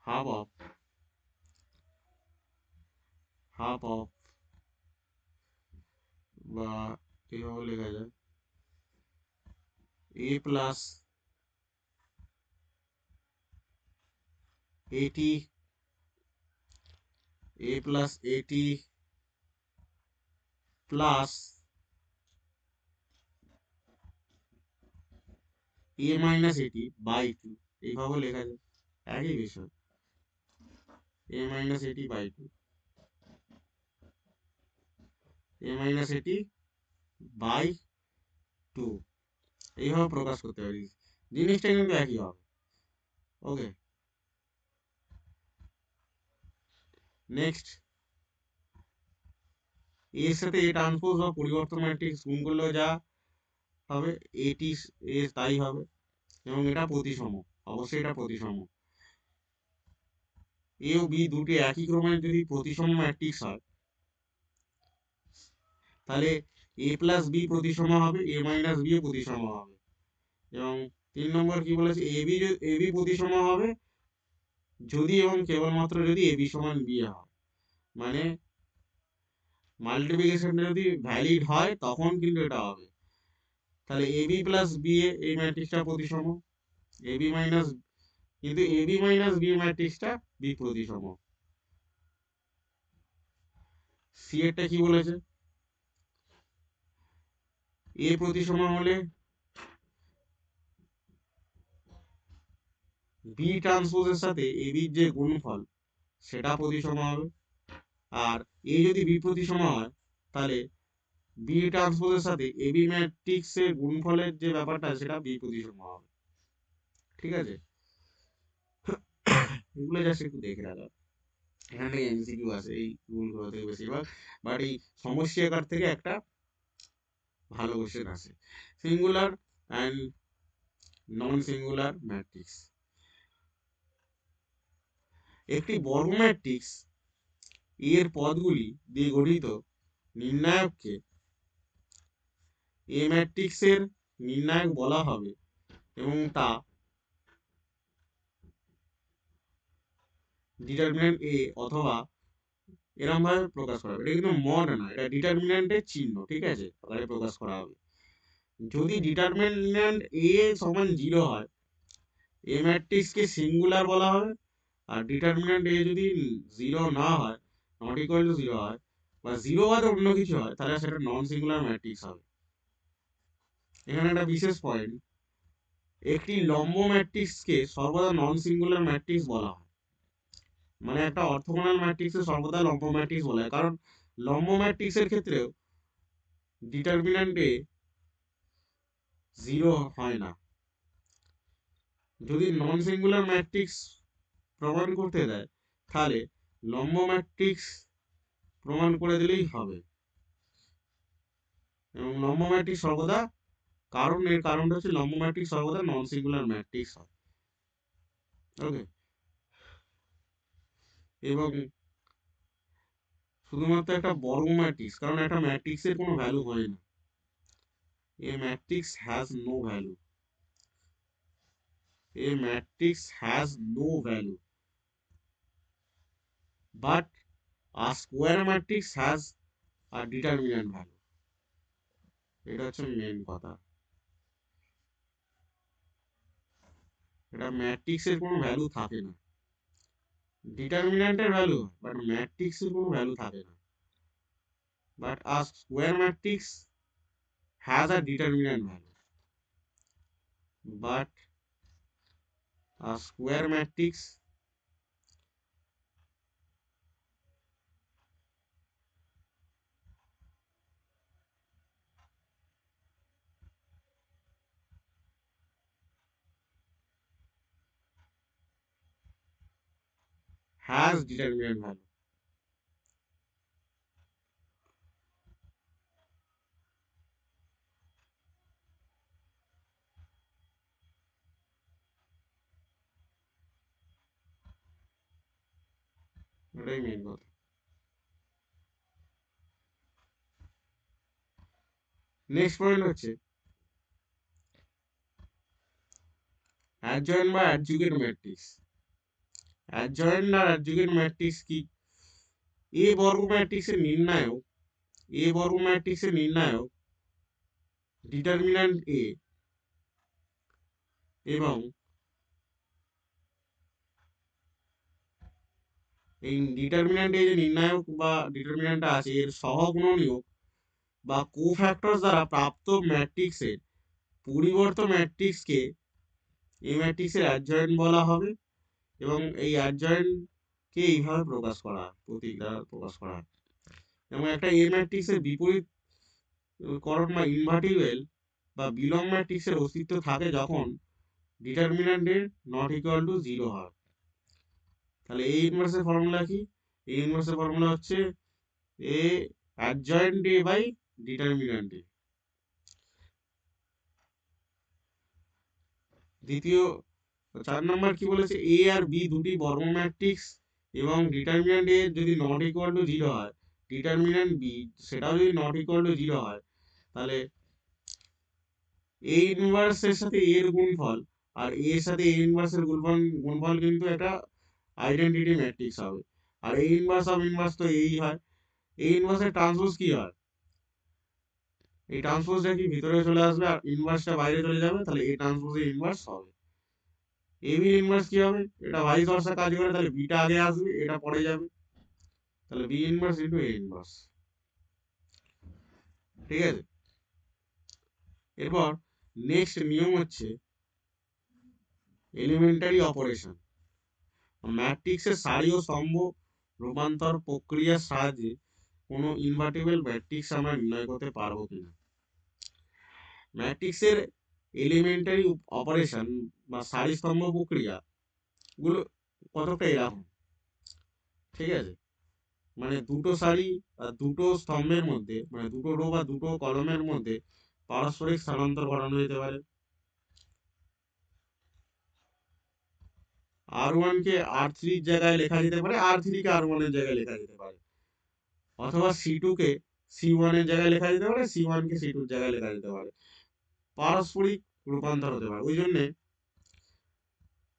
হাফ অফ বা এভাবে লেখা যায় এ প্লাস এটি প্লাস এ মাইনাস এটি বাই 2, এইভাবে লেখা যায়, একই বিষয়। এ মাইনাস এটি বাই 2, এ মাইনাস এটি বাই 2, এইভাবে প্রকাশ করতে পারি। জিনিসটা কিন্তু একই হবে। ওকে, নেক্সট এর সাথে এ ট্রান্সপোজ বা পরিবর্তন ম্যাট্রিক্স গুণ করলে যা হবে এটি এ তাই হবে। এবং এটা প্রতিসম, অবশ্যই এটা প্রতিসম। এ ও বি দুটি একই ক্রমের যদি প্রতিসম ম্যাট্রিক্স হয়, তাহলে এ প্লাস বি প্রতিসম হবে, এ মাইনাস বি প্রতিসম হবে। এবং 3 নম্বর কি বলেছে, এ বি প্রতিসম হবে যদি এবং কেবলমাত্র যদি এ বি সমান বি হয়, মানে মাল্টিপ্লিকেশনটা যদি ভ্যালিড হয় তখন কিন্তু এটা হবে। তাহলে A B plus B A এই ম্যাট্রিক্সটা প্রতিসম, এ বি মাইনাস, কিন্তু A B minus B ম্যাট্রিক্সটা B প্রতিসম। সি এরটা কি বলেছে, এ প্রতিসম হলে বি ট্রান্সপোজের সাথে এ বির যে গুণফল সেটা প্রতিসম হবে। আর এ যদি বি প্রতিসম হয়, তাহলে বি ট্রান্সপোজের সাথে এ বি ম্যাট্রিক্সের গুণফলের যে ব্যাপারটা সেটা বি প্রতিসম হবে। ঠিক আছে, এগুলো জাস্ট একটু দেখে রাখা। এখান থেকে এমসিকিউ আসে এই রুলগুলো থেকে বেশিরভাগ, বাট এই সমস্যা আকার থেকে একটা ভালো কোশ্চেন আসে। Singular and non singular matrix. একটি বর্গ ম্যাট্রিক্স এর পদগুলি দিয়ে গঠিত নির্ণায়ককে এ ম্যাট্রিক্সের নির্ণায়ক বলা হবে এবং তা ডিটারমিন্যান্ট এ অথবা এরম ভাবে প্রকাশ করা হবে। এটা কিন্তু মড না, এটা ডিটারমিন্যান্টের চিহ্ন, ঠিক আছে, তাহলে প্রকাশ করা হবে। যদি ডিটারমিন্যান্ট এ সমান 0 হয়, এ ম্যাট্রিক্সকে সিঙ্গুলার বলা হবে। আর ডিটারমিন্যান্ট এ যদি 0 না হয়, নট ইকুয়াল টু 0 হয়, বা 0 বাদে অন্য কিছু হয়, তাহলে সেটা নন সিঙ্গুলার ম্যাট্রিক্স হবে। এখানে একটা বিশেষ পয়েন্ট, একটি লম্ব ম্যাট্রিক্সকে সর্বদা নন সিঙ্গুলার ম্যাট্রিক্স বলা হয়। মানে একটা অর্থোগোনাল ম্যাট্রিক্সকে সর্বদা লম্ব ম্যাট্রিক্স বলা হয়, কারণ লম্ব ম্যাট্রিক্সের ক্ষেত্রেও ডিটারমিন্যান্ট এ 0 হয় না। যদি নন সিঙ্গুলার ম্যাট্রিক্স প্রমাণ করতে দেয়, তাহলে লম্ব ম্যাট্রিক্স প্রমাণ করে দিলেই হবে। এবং লম্ব ম্যাট্রিক্স সর্বদা, এর কারণটা হচ্ছে লম্ব ম্যাট্রিক্স সর্বদা নন সিঙ্গুলার ম্যাট্রিক্স হয়। ওকে, এবং শুধুমাত্র একটা বর্গ ম্যাট্রিক্স, কারণ একটা ম্যাট্রিক্সের কোনো ভ্যালু হয় না, a matrix has no value, a matrix has no value, but a square matrix has a determinant value. এটা হচ্ছে মেন কথা, এটা ম্যাট্রিক্সের কোনো ভ্যালু থাকে না, ডিটারমিন্যান্টের ভ্যালু, বাট ম্যাট্রিক্সের কোনো ভ্যালু থাকে না। But a square matrix has a determinant value, but a square matrix has determinant value. এটাই মেন কথা। নেক্সট পয়েন্ট হচ্ছে অ্যাডজয়েন্ট বা অ্যাডজুগেট ম্যাট্রিক্স। অ্যাডজয়েন্ট আর অ্যাডজুগেট ম্যাট্রিক্স কি? এ বর্গ ম্যাট্রিক্সের নির্ণায়ক, এ বর্গ ম্যাট্রিক্সের নির্ণায়ক ডিটারমিন্যান্ট এ এবং এই ডিটারমিন্যান্ট এ যে নির্ণায়ক বা ডিটারমিন্যান্টটা আছে এর সহগুণনীয়ক বা কোফ্যাক্টরস দ্বারা প্রাপ্ত ম্যাট্রিক্সের পরিবর্ত ম্যাট্রিক্সকে এই ম্যাট্রিক্সের অ্যাডজয়েন্ট বলা হবে। এবং এই অ্যাডজয়েন্টকে এইভাবে প্রকাশ করা হয়, প্রতীক দ্বারা প্রকাশ করা হয়। এবং একটা এ ম্যাট্রিক্সের বিপরীত করণ বা ইনভার্টিবল বা বিলং ম্যাট্রিক্সের অস্তিত্ব থাকে যখন ডিটারমিন্যান্ট এর নট ইকুয়াল টু 0 হয়। তাহলে এই ইনভার্সের ফর্মুলা কি? এই ইনভার্সের ফর্মুলা হচ্ছে A adjoint A by determinant A. দ্বিতীয় 4 নম্বর কি বলেছে, এ আর বি দুটি বর্গ ম্যাট্রিক্স এবং ডিটারমিন্যান্ট এ যদি নট ইকুয়াল টু 0 হয়, ডিটারমিন্যান্ট বি সেটাও যদি নট ইকুয়াল টু 0 হয়, তাহলে এ ইনভার্স এর সাথে এ এর গুণফল আর এ এর সাথে এ ইনভার্স এর গুণফল কিন্তু একটা আইডেন্টিটি ম্যাট্রিক্স হবে। আর এ ইনভার্স অফ ইনভার্স তো এই হয়। এ ইনভার্স এর ট্রান্সপোজ কি হয়? এই ট্রান্সপোজটা কি ভিতরে চলে আসবে আর ইনভার্সটা বাইরে চলে যাবে, তাহলে এ ট্রান্সপোজ এ ইনভার্স হবে। এ বি ইনভার্স কি হবে? এটা ভাইস ভার্সা কাজ করে, তাহলে বিটা আগে আসবে, এটা পরে যাবে, তাহলে B inverse into A inverse. ঠিক আছে। এরপর নেক্সট নিয়ম হচ্ছে এলিমেন্টারি অপারেশন। ম্যাট্রিক্সের সারি ও স্তম্ভ রূপান্তর প্রক্রিয়ার সাহায্যে কোনো ইনভার্টিবল ম্যাট্রিক্স আমরা নির্ণয় করতে পারবো কিনা। ম্যাট্রিক্সের এলিমেন্টারি অপারেশন বা সারি স্তম্ভ প্রক্রিয়া গুলো কতটা এরকম। ঠিক আছে, মানে দুটো সারি আর দুটো স্তম্ভের মধ্যে, মানে দুটো রো বা দুটো কলমের মধ্যে পারস্পরিক স্থানান্তর ঘটানো যেতে পারে। R1 কে R3 এর জায়গায় লেখা যেতে পারে, R3 কে R1 এর জায়গায় লেখা যেতে পারে, অথবা C2 কে C1 এর জায়গায় লেখা যেতে পারে, C1 কে C2 এর জায়গায় লেখা যেতে পারে। পারস্পরিক রূপান্তর হতে পারে, ওই জন্যে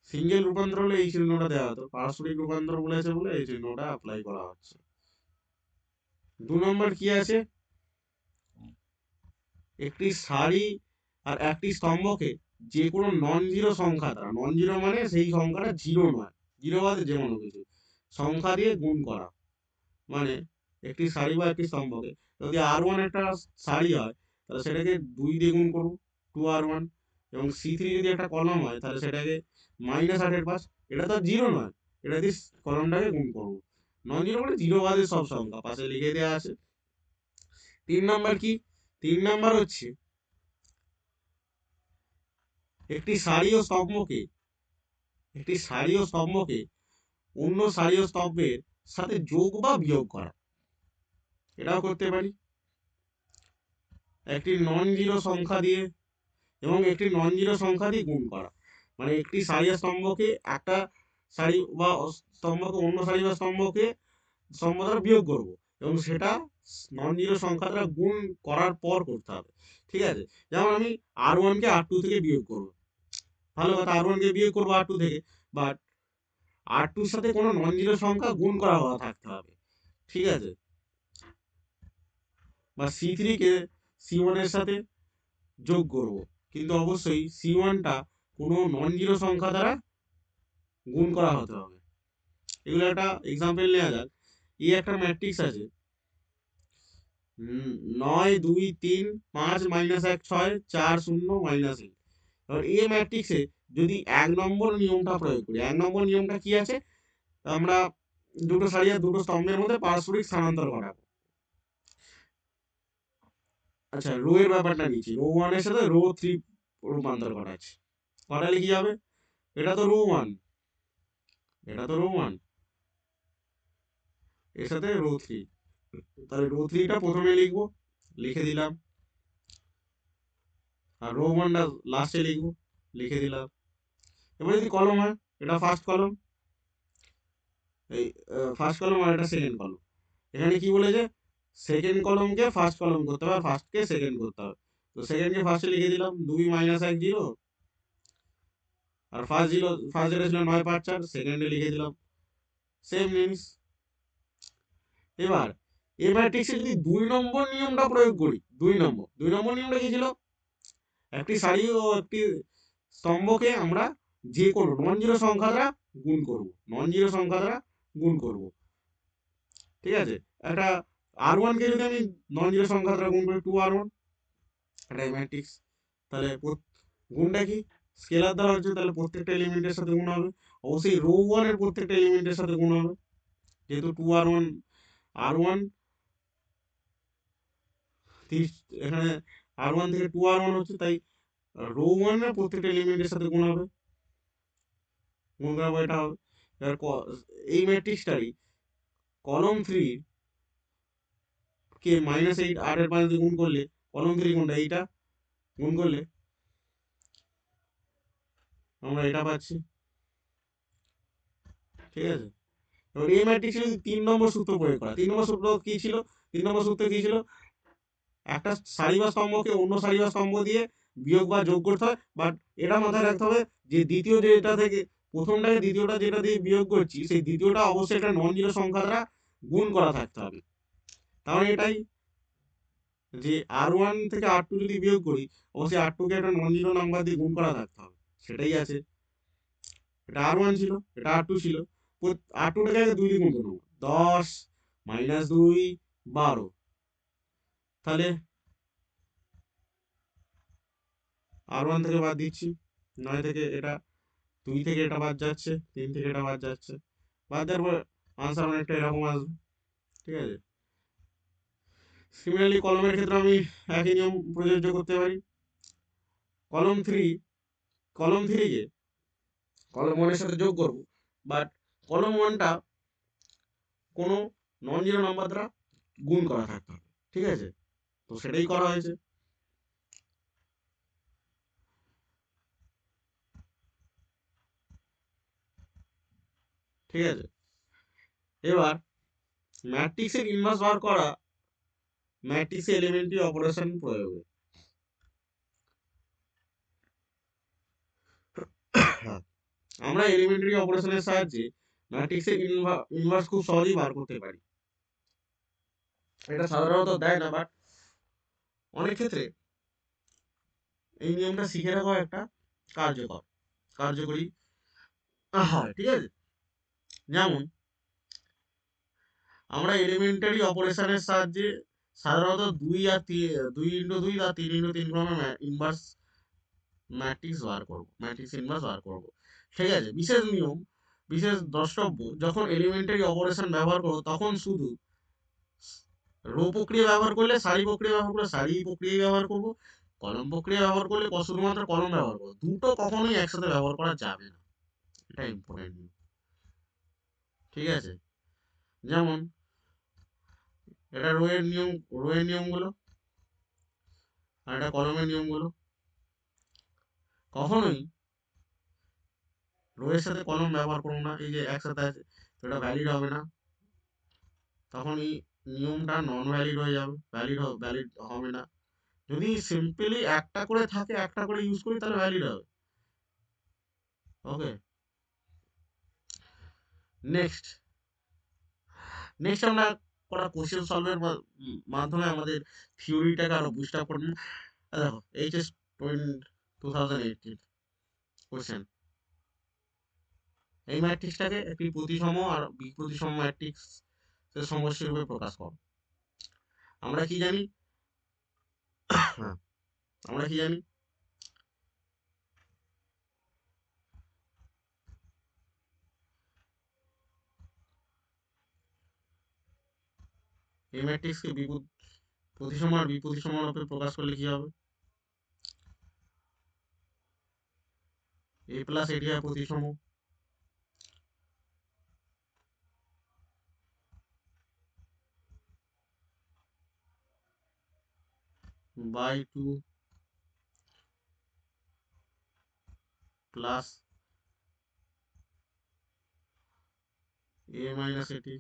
সিঙ্গেল রূপান্তর হলে এই চিহ্নটা দেওয়া হতো, পারস্পরিক রূপান্তর বলেছে বলে এই চিহ্নটা অ্যাপ্লাই করা হচ্ছে। 2 নম্বর কি আছে? একটি সারি আর একটি স্তম্ভকে যে কোনো নন জিরো সংখ্যা দ্বারা, নন জিরো মানে সেই সংখ্যাটা জিরো নয়, জিরো বাদে যে কোনো কিছু সংখ্যা দিয়ে গুণ করা। মানে একটি সারি বা একটি স্তম্ভকে, যদি R1 একটা সারি হয় তাহলে সেটাকে 2 দিয়ে গুণ করবো, 2R1। এবং C3 যদি একটা কলম হয় তাহলে সেটাকে -8 এটা তো জিরো নয়, এটা দিয়ে কলমটাকে গুণ করবো। নন জিরো মানে জিরো বাদে সব সংখ্যা, পাশে লিখে দেওয়া আছে। 3 নাম্বার কি? 3 নাম্বার হচ্ছে একটি সারি ও স্তম্ভকে, অন্য সারি ও স্তম্ভের সাথে যোগ বা বিয়োগ করা। এটাও করতে পারি একটি নন জিরো সংখ্যা দিয়ে, এবং একটি নন জিরো সংখ্যা দিয়ে গুণ করা। মানে একটি সারি আর স্তম্ভকে, একটা সারি বা স্তম্ভকে অন্য সারি বা স্তম্ভ দ্বারা বিয়োগ করবো, এবং সেটা নন জিরো সংখ্যা দ্বারা গুণ করার পর করতে হবে। ঠিক আছে, যেমন আমি R1 কে R2 থেকে বিয়োগ করবো, ভালো কথা, R1 কে বিয়োগ করবো R2 থেকে, বাট R2 এর সাথে কোনো নন জিরো সংখ্যা গুণ করা হওয়া থাকতে হবে। ঠিক আছে, বা C3 কে C1 এর সাথে যোগ করব, কিন্তু অবশ্যই C1 টা কোনো নন জিরো সংখ্যা দ্বারা গুণ করা হতে হবে। এগুলো একটা এক্সাম্পল নেওয়া যাক। এই একটা ম্যাট্রিক্স আছে 9 2 3 5 -1 6 4 0 -1। এবার এই ম্যাট্রিক্সে যদি 1 নম্বর নিয়মটা প্রয়োগ করি, 1 নম্বর নিয়মটা কি আছে? আমরা দুটো সারি আর দুটো স্তম্ভের মধ্যে পারস্পরিক স্থানান্তর ঘটাবো। আচ্ছা, রো এর ব্যাপারটা নিচ্ছি, রো 1 এর সাথে রো 3 রূপান্তর ঘটাচ্ছি, ঘটালে কি হবে? এটা তো রো 1, এর সাথে রো 3, তাহলে রো 3 টা প্রথমে লিখবো, লিখে দিলাম, আর রো 1 টা লাস্টে লিখবো, লিখে দিলাম। এবার যদি কলম হয়, এটা ফার্স্ট কলম, এই ফার্স্ট কলম আর এটা সেকেন্ড কলম। এখানে কি বলেছে? সেকেন্ড কলমকে ফার্স্ট কলম করতে হবে, আর ফার্স্টকে সেকেন্ড করতে হবে। তো সেকেন্ডকে ফার্স্টে লিখে দিলাম 2 -1 0, আর ফার্স্ট যেটা ছিল 9 5 4, সেকেন্ডে লিখে দিলাম সেম জিনিস। এবার এই ম্যাট্রিক্সে যদি 2 নম্বর নিয়মটা প্রয়োগ করি, 2 নম্বর নিয়মটা কি ছিল? একটি সারি ও একটি স্তম্ভকে আমরা যে কোনো নন জিরো সংখ্যা দ্বারা গুণ করব, ঠিক আছে, একটা R1 কে যদি আমি নন জিরো সংখ্যা দ্বারা গুণ করি, 2R1, এটা ম্যাট্রিক্স। তাহলে গুণটা কি? স্কেলার দ্বারা হচ্ছে, তাহলে প্রত্যেকটা এলিমেন্টের সাথে গুণ হবে, অবশ্যই রো 1 এর প্রত্যেকটা এলিমেন্টের সাথে গুণ হবে, যেহেতু 2R1 R1 এখানে R1 থেকে 2R1 হচ্ছে, তাই রো 1 এর প্রত্যেকটা এলিমেন্টের সাথে গুণ হবে, গুণ করার এটা হবে। এবার এই ম্যাট্রিক্সটারই কলম 3 কে -8 8 এর 5 দিয়ে গুণ করলে, কলম 3 কোনটা? এইটা, গুণ করলে আমরা এটা পাচ্ছি। ঠিক আছে, এবার এই ম্যাট্রিক্সে যদি 3 নম্বর সূত্র প্রয়োগ করা, 3 নম্বর সূত্র কি ছিল? 3 নম্বর সূত্র কি ছিল? একটা সারি বা স্তম্ভকে অন্য সারি বা স্তম্ভ দিয়ে বিয়োগ বা যোগ করতে হয়, বাট এটা মাথায় রাখতে হবে যে দ্বিতীয় যেটা থেকে প্রথমটাকে দ্বিতীয়টা যেটা দিয়ে বিয়োগ করছি, সেই দ্বিতীয়টা অবশ্যই একটা নন জিরো সংখ্যা দ্বারা গুণ করা থাকতে হবে। তাহলে এটাই যে R1 থেকে R2 যদি বিয়োগ করি, অবশ্যই R2 কে একটা নন জিরো নাম্বার দিয়ে গুণ করা থাকতে হবে, সেটাই আছে। এটা R1 ছিল, এটা R2 ছিল, R2টাকে আগে 2 দিয়ে গুণ করবো, 10 - 2 12। তাহলে R1 থেকে বাদ দিচ্ছি, 9 থেকে এটা, 2 থেকে এটা বাদ যাচ্ছে, 3 থেকে এটা বাদ যাচ্ছে, বাদ দেওয়ার পর আনসার অনেকটা এরকম আসবে, ঠিক আছে। সিমিলারলি কলমের ক্ষেত্রে আমি একই নিয়ম প্রযোজ্য করতে পারি। কলম 3 কে কলম 1 এর সাথে যোগ করব, বাট কলম 1টা কোনো নন জিরো নাম্বার দ্বারা গুণ করা থাকতে হবে, ঠিক আছে। তো সেটাই করা হয়েছে। ঠিক আছে, এবার ম্যাট্রিক্সের ইনভার্স বার করা ম্যাট্রিক্সে এলিমেন্টারি অপারেশন প্রয়োগে। আমরা এলিমেন্টারি অপারেশনের সাহায্যে ম্যাট্রিক্সের ইনভার্স খুব সহজেই বার করতে পারি। এটা সাধারণত দেয় না, বাট অনেক ক্ষেত্রে এই নিয়মটা শিখে রাখা একটা কার্যকরী হয়, ঠিক আছে। যেমন আমরা এলিমেন্টারি অপারেশনের সাহায্যে সাধারণত 2 আর 3 ক্রমে ইনভার্স ম্যাট্রিক্স ইনভার্স বার করব, ঠিক আছে। বিশেষ দ্রষ্টব্য, যখন এলিমেন্টারি অপারেশন ব্যবহার করব তখন শুধু রো প্রক্রিয়া ব্যবহার করলে সারি প্রক্রিয়া ব্যবহার করলে সারি প্রক্রিয়া ব্যবহার করব, কলম প্রক্রিয়া ব্যবহার করলে শুধুমাত্র কলম ব্যবহার করব, দুটো কখনোই একসাথে ব্যবহার করা যাবে না, এটা ইম্পর্টেন্ট, ঠিক আছে। যেমন এটা রো এর নিয়মগুলো, আর এটা কলমের নিয়মগুলো। কখনোই রো এর সাথে কলম ব্যবহার করব না, এই যে একসাথে আছে, তো এটা ভ্যালিড হবে না, তখন এই নিয়মটা নন ভ্যালিড হয়ে যাবে, ভ্যালিড হবে না। যদি সিম্পলি একটা করে থাকে, একটা করে ইউজ করি, তাহলে ভ্যালিড হবে। ওকে, নেক্সট আমরা করা কোশ্চেন সলভের মাধ্যমে আমাদের থিওরিটাকে আরো বুস্ট আপ করব। দেখো এইচএস 2018 কোশ্চেন, এই ম্যাট্রিক্সটাকে একটি প্রতিসম আর বিপ্রতিসম ম্যাট্রিক্স এর সমষ্টি রূপে প্রকাশ করো। আমরা কি জানি? আমরা কি জানি? এই ম্যাট্রিক্সকে প্রতিসম আর বিপ্রতিসম রূপে প্রকাশ করলে কি হবে? a প্লাস এটি হয় প্রতিসম, বাই 2 প্লাস a মাইনাস এটি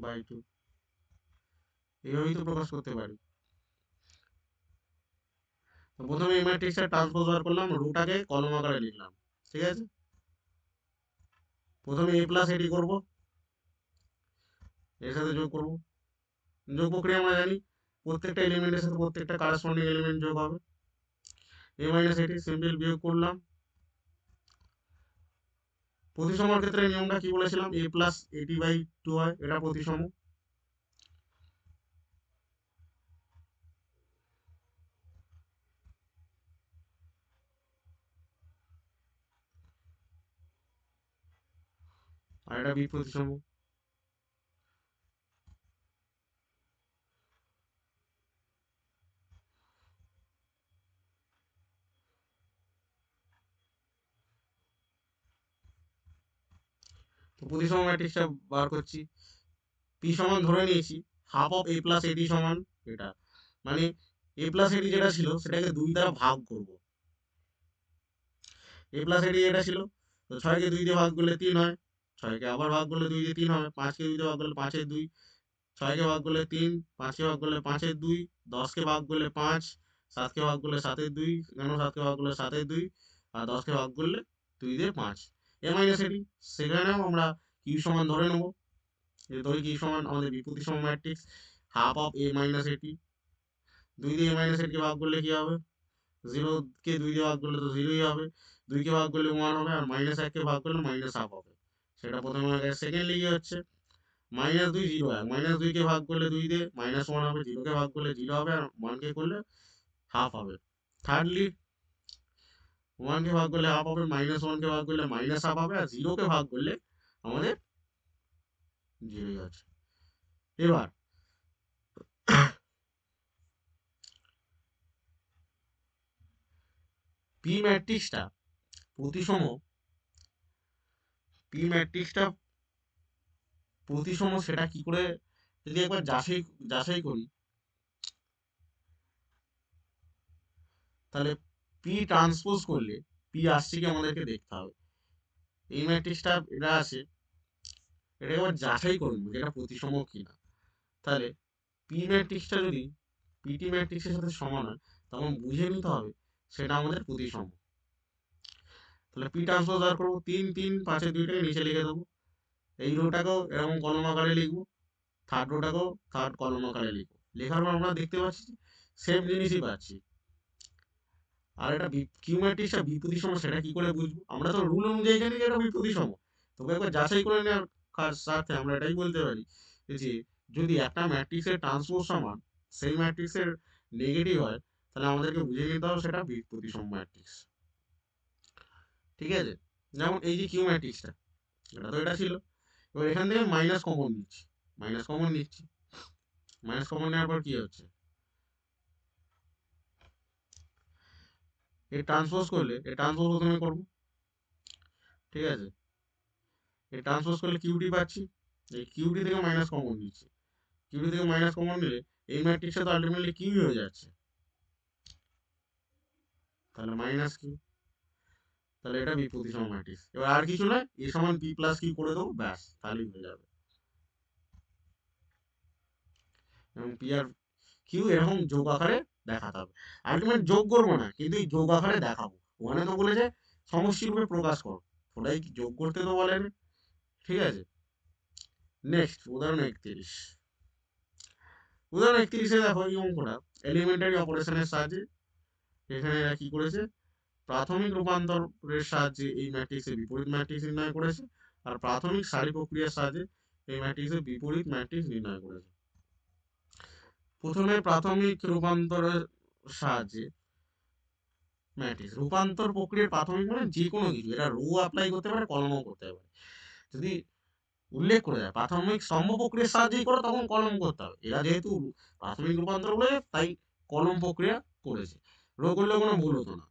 বাই 2, এইভাবেই তো প্রকাশ করতে পারি। তো প্রথমে এই ম্যাট্রিক্সের ট্রান্সপোজ বার করলাম, রুটাকে কলম আকারে লিখলাম, ঠিক আছে। প্রথমে a প্লাস এটি করব, এর সাথে যোগ করব। যোগ প্রক্রিয়া আমরা জানি, প্রত্যেকটা এলিমেন্টের সাথে প্রত্যেকটা কারেসপন্ডিং এলিমেন্ট যোগ হবে। a মাইনাস এটি সিম্পল বিয়োগ করলাম। প্রতিসমর ক্ষেত্রে নিয়মটা কি বলেছিলাম? a প্লাস এটি বাই 2 হয়, এটা প্রতিসম। আর এটা বিপ্রতিসম। তো প্রতিসম ম্যাট্রিক্সটা বার করছি, p সমান ধরে নিয়েছি হাফ অফ a প্লাস এটি সমান এটা, মানে a প্লাস এটি যেটা ছিল সেটাকে 2 দ্বারা ভাগ করব, এ প্লাস এডি এটা ছিল। তো 6কে 2 দিয়ে ভাগ করলে 3 হয়, 6কে আবার ভাগ করলে 2 দিয়ে 3 হবে, 5কে 2 দিয়ে ভাগ করলে 5 এর 2, 6কে ভাগ করলে 3, 5কে ভাগ করলে 5 এর 2, 10কে ভাগ করলে 5, 7কে ভাগ করলে 7 এর 2, কেন 7কে ভাগ করলে 7 এর 2, আর 10কে ভাগ করলে 2 দিয়ে 5, এ মাইনাস এডি। সেখানেও আমরা কিউ সমান ধরে নেব, যে ধরি কিউ সমান আমাদের বিপরীত matrix half of A minus এটি। 2 দিয়ে এ মাইনাস এটিকে ভাগ করলে কি হবে, 0কে 2 দিয়ে ভাগ করলে তো 0ই হবে, 2কে ভাগ করলে 1 হবে, আর মাইনাস 1কে ভাগ করলে মাইনাস হাফ হবে। সেটা প্রথমে আগে সেকেন্ড লিগে হচ্ছে মাইনাস 2 0 হয়, মাইনাস 2কে ভাগ করলে 2 দিয়ে মাইনাস 1 হবে, 0কে ভাগ করলে 0 হবে, আর 1কে করলে হাফ হবে। থার্ডলি 1কে ভাগ করলে হাফ হবে, মাইনাস 1কে ভাগ করলে মাইনাস হাফ হবে, আর 0কে ভাগ করলে আমাদের 0ই আছে। এবার পি ম্যাট্রিক্সটা প্রতিসম, পি ম্যাট্রিক্সটা প্রতিসম সেটা কি করে যদি একবার যাচাই করি, তাহলে পি ট্রান্সপোজ করলে পি আসছে কি আমাদেরকে দেখতে হবে। এই ম্যাট্রিক্সটা এটা আছে, এটা একবার যাচাই করবো যে এটা প্রতিসম কিনা। তাহলে পি ম্যাট্রিক্সটা যদি পিটি ম্যাট্রিক্সের সাথে সমান হয়, তখন বুঝে নিতে হবে সেটা আমাদের প্রতিসম। তাহলে পি ট্রান্সপোজ বার করবো, 3 3 5 এর 2টাকে নিচে লিখে দেবো, এই রোটাকেও এরকম কলম আকারে লিখবো, থার্ড রোটাকেও থার্ড কলম আকারে লিখবো। লেখার পর আমরা দেখতে পাচ্ছি সেম জিনিসই পাচ্ছি। আর এটা কিউ ম্যাট্রিক্সটা বিপরীতসম সেটা কি করে বুঝবো? আমরা তো রুল অনুযায়ী জানি যে এটা বিপরীতসম, তবে একবার যাচাই করে নেওয়ার সাথে আমরা এটাই বলতে পারি যে যদি একটা ম্যাট্রিক্সের ট্রান্সপোজ সমান সেই ম্যাট্রিক্সের নেগেটিভ হয়, তাহলে আমাদেরকে বুঝে নিতে হবে সেটা বিপরীতসম ম্যাট্রিক্স। ঠিক আছে, যেমন এই যে কিউ ম্যাট্রিক্সটা, এটা তো এটা ছিল। এবার এখান থেকে মাইনাস কমন নিচ্ছি, মাইনাস কমন নিচ্ছি, মাইনাস কমন নেওয়ার পর কি হচ্ছে, এই ট্রান্সপোজ করলে এই ট্রান্সপোজ প্রথমে করবো। ঠিক আছে, এই ট্রান্সপোজ করলে কিউটি পাচ্ছি, এই কিউটি থেকে মাইনাস কমন নিচ্ছি, কিউটি থেকে মাইনাস কমন নিলে এই ম্যাট্রিক্সে তো আলটিমেটলি কিউই হয়ে যাচ্ছে, তাহলে মাইনাস কিউ। তাহলে এটা বিপরীতসম ম্যাট্রিক্স। এবার আর কিছু নয়, এ সমান পি প্লাস কিউ করে দেবো, ব্যাস তাহলেই হয়ে যাবে। এবং পি আর কিউ এরকম যোগ আকারে দেখাতে হবে। আলটিমেট যোগ করবো না, কিন্তু এই যোগ আকারে দেখাবো। ওখানে তো বলেছে সমষ্টি রূপে প্রকাশ করো, ওটাই যোগ করতে তো বলেনি। ঠিক আছে, নেক্সট উদাহরণ 31। উদাহরণ 31-এ দেখো এই অঙ্কটা এলিমেন্টারি অপারেশনের সাহায্যে এখানে এরা কি করেছে, প্রাথমিক রূপান্তরের সাহায্যে এই ম্যাট্রিক্সের বিপরীত ম্যাট্রিক্স নির্ণয় করেছে, আর প্রাথমিক সারি প্রক্রিয়ার সাহায্যে এই ম্যাট্রিক্সের বিপরীত ম্যাট্রিক্স নির্ণয় করেছে। প্রথমে প্রাথমিক রূপান্তরের সাহায্যে ম্যাট্রিক্স রূপান্তর প্রক্রিয়ার প্রাথমিক মানে যে কোনো কিছু, এটা রো অ্যাপ্লাই করতে পারে, কলমও করতে পারে। যদি উল্লেখ করে দেয় প্রাথমিক স্তম্ভ প্রক্রিয়ার সাহায্যেই করে, তখন কলম করতে হবে। এরা যেহেতু প্রাথমিক রূপান্তর বলে তাই কলম প্রক্রিয়া করেছে, রো করলেও কোনো ভুল হতো না।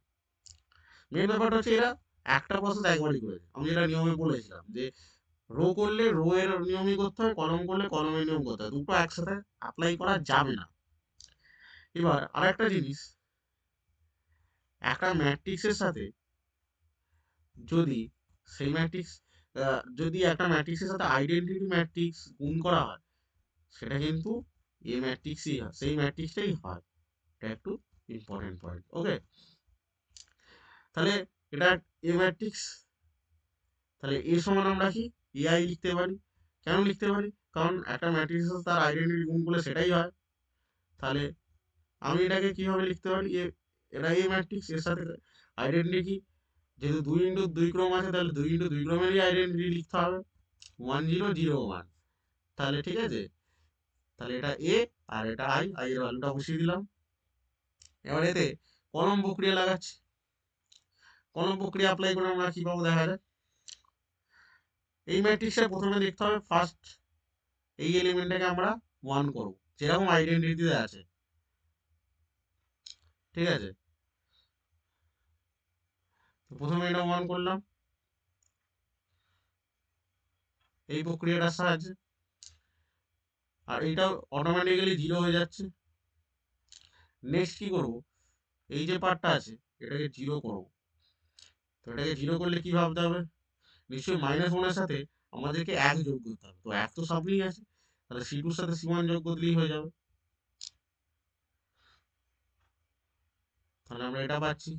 মেন ব্যাপারটা হচ্ছে এরা একটা প্রসেস একবারই করেছে। আমি যেটা নিয়মে বলেছিলাম যে রো করলে রো এর নিয়মই করতে হয়, কলম করলে কলমের নিয়ম করতে হয়, দুটো একসাথে অ্যাপ্লাই করা যাবে না। এবার আরেকটা জিনিস, একটা ম্যাট্রিক্সের সাথে যদি সেই ম্যাট্রিক্স যদি একটা ম্যাট্রিক্সের সাথে আইডেন্টিটি ম্যাট্রিক্স গুণ করা হয়, সেটা কিন্তু এ ম্যাট্রিক্সই হয়, সেই ম্যাট্রিক্সটাই হয়। এটা একটু ইম্পর্টেন্ট পয়েন্ট। ওকে, তাহলে এটা এ ম্যাট্রিক্স, তাহলে এ সমান আমরা কি এআই লিখতে পারি। কেন লিখতে পারি? কারণ একটা ম্যাট্রিক্সের সাথে তার আইডেন্টিটি গুণ করলে সেটাই হয়। তাহলে আমি এটাকে কিভাবে লিখতে পারি, এটা এ ম্যাট্রিক্স, এর সাথে আইডেন্টিটি কি, যেহেতু 2 × 2 ক্রম আছে, তাহলে 2 × 2 ক্রমেরই আইডেন্টিটি লিখতে হবে, 1 0 0 1। তাহলে ঠিক আছে, তাহলে এটা এ আর এটা আই, আই এর ভ্যালুটা বসিয়ে দিলাম। এবার এতে কলম প্রক্রিয়া লাগাচ্ছি, কলম প্রক্রিয়া অ্যাপ্লাই করে আমরা কি পাবো দেখা যায়। এই ম্যাট্রিক্সে প্রথমে দেখতে হবে ফার্স্ট এই এলিমেন্টটাকে আমরা 1 করব, যেরকম আইডেন্টিটিতে আছে। ঠিক আছে, তো প্রথমে এটা 1 করলাম এই প্রক্রিয়াটার সাহায্যে, আর এইটাও অটোমেটিক্যালি 0 হয়ে যাচ্ছে। নেক্সট কি করব, এই যে পার্টটা আছে এটাকে 0 করব, তো এটাকে জিরো করলে কি ভাবতে হবে, নিশ্চয়ই -1 এর সাথে আমাদেরকে 1 যোগ করতে হবে। তো 1 তো সামনেই আছে, তাহলে C2 এর সাথে C1 যোগ করলেই হয়ে যাবে। তাহলে আমরা এটা পাচ্ছি।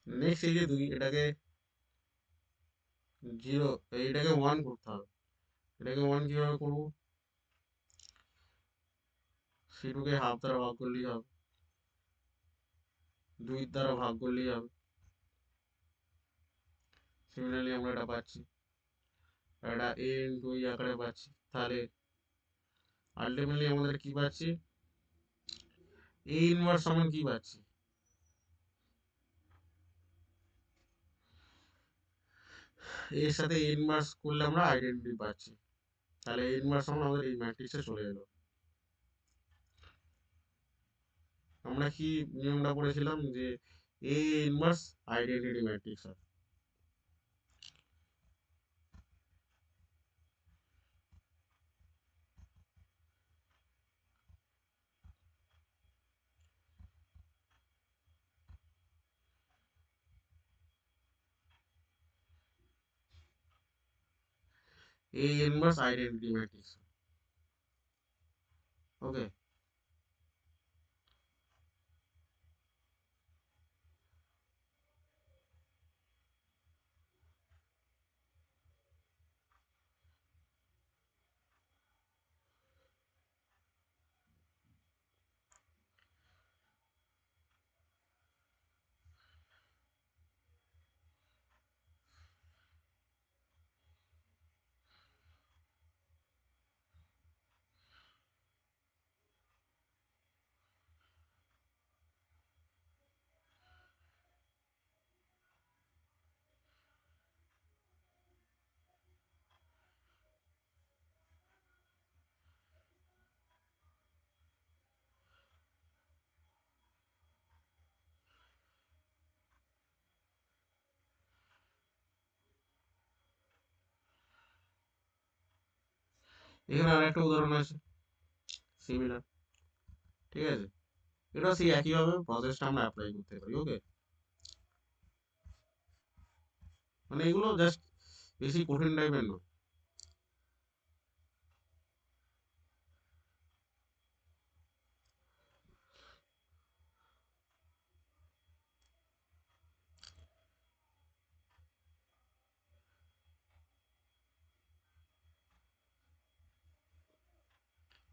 নেক্সট এই যে 2, এটাকে 0, এইটাকে 1 করতে হবে। এটাকে 1 কিভাবে করবো, C2 কে হাফ দ্বারা ভাগ করলেই হবে, 2 দ্বারা ভাগ করলেই হবে। সিমিলারলি আমরা এটা পাচ্ছি, এটা A ইন্টু এই আকারে পাচ্ছি। তাহলে আলটিমেটলি আমাদের কি পাচ্ছি, A ইনভার্স সমান কি পাচ্ছি, এর সাথে A ইনভার্স করলে আমরা আইডেন্টিটি পাচ্ছি। তাহলে A ইনভার্স সমান আমাদের এই ম্যাট্রিক্সে চলে এলো। আমরা কি নিয়মটা পড়েছিলাম যে A ইনভার্স আইডেন্টিটি ম্যাট্রিক্স হয়। A inverse identity matrix. Okay, এখানে আরেকটা উদাহরণ আছে সিমিলার, ঠিক আছে। এটা সেই একইভাবে প্রসেসটা আমরা অ্যাপ্লাই করতে পারি। ওকে, মানে এগুলো জাস্ট বেশি কঠিন টাইপের নয়।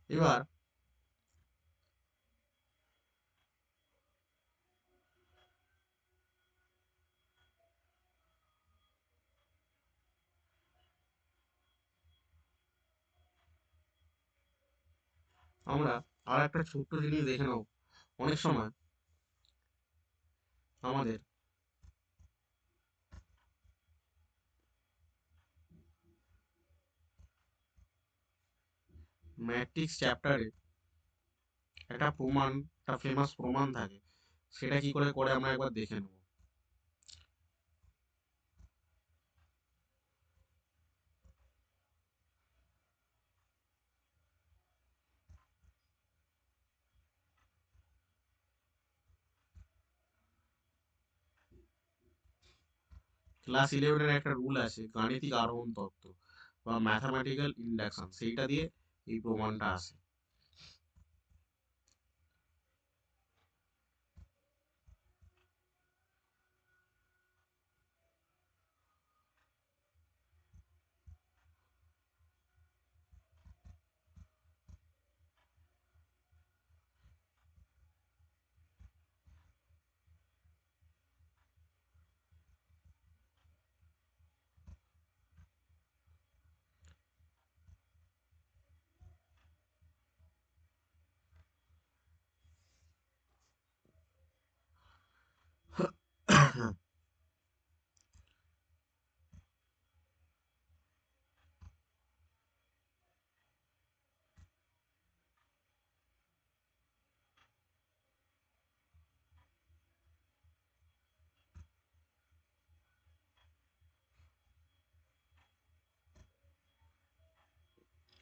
এবার আমরা আর একটা ছোট্ট জিনিস দেখে নাও। অনেক সময় আমাদের ম্যাট্রিক্স চ্যাপ্টারে একটা প্রমাণ, একটা ফেমাস প্রমাণ থাকে, সেটা কি করে করে আমরা একবার দেখে নেব। ক্লাস 11-এর একটা রুল আছে, গাণিতিক আরোহণ তত্ত্ব বা ম্যাথামেটিক্যাল ইন্ডাকশন, সেইটা দিয়ে এই প্রমাণটা আসে।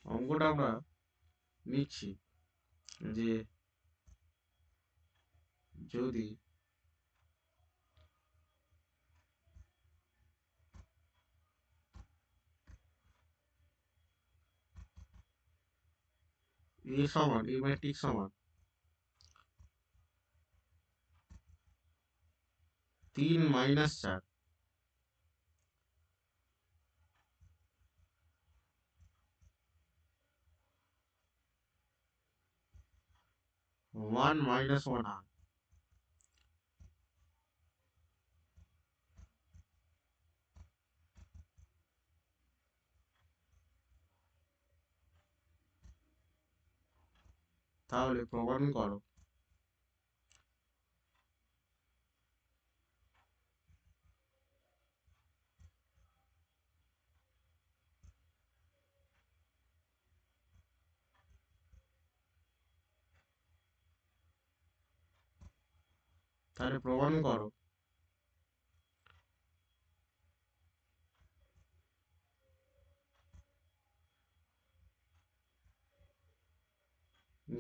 অঙ্কটা আমরা নিচ্ছি যে যদি এ ম্যাট্রিক্স সমান 3 মাইনাস 4 1 মাইনাস 1 হয়, তাহলে প্রমাণ করো তাহলে প্রমাণ করো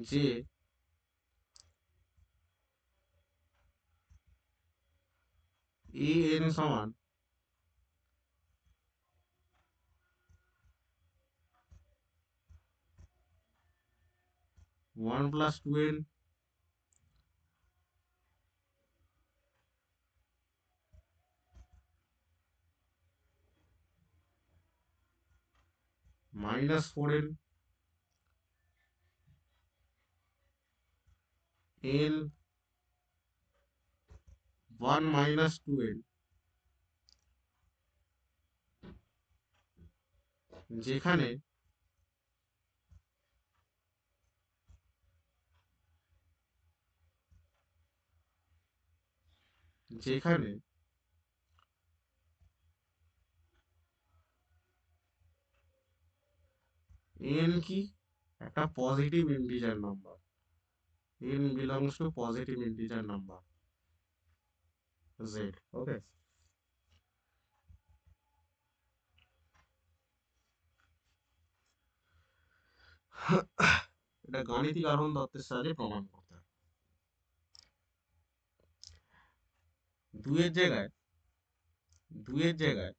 যে এ এন সমান 1 plus 2n minus 4n n 1 minus 2n, যেখানে যেখানে n কি একটা positive integer number, n belongs to positive integer number z. ওকে, এটা গাণিতিক আহরণ তত্ত্বের সাহায্যে প্রমাণ করতে হবে। দুইয়ের জায়গায় দুইয়ের জায়গায়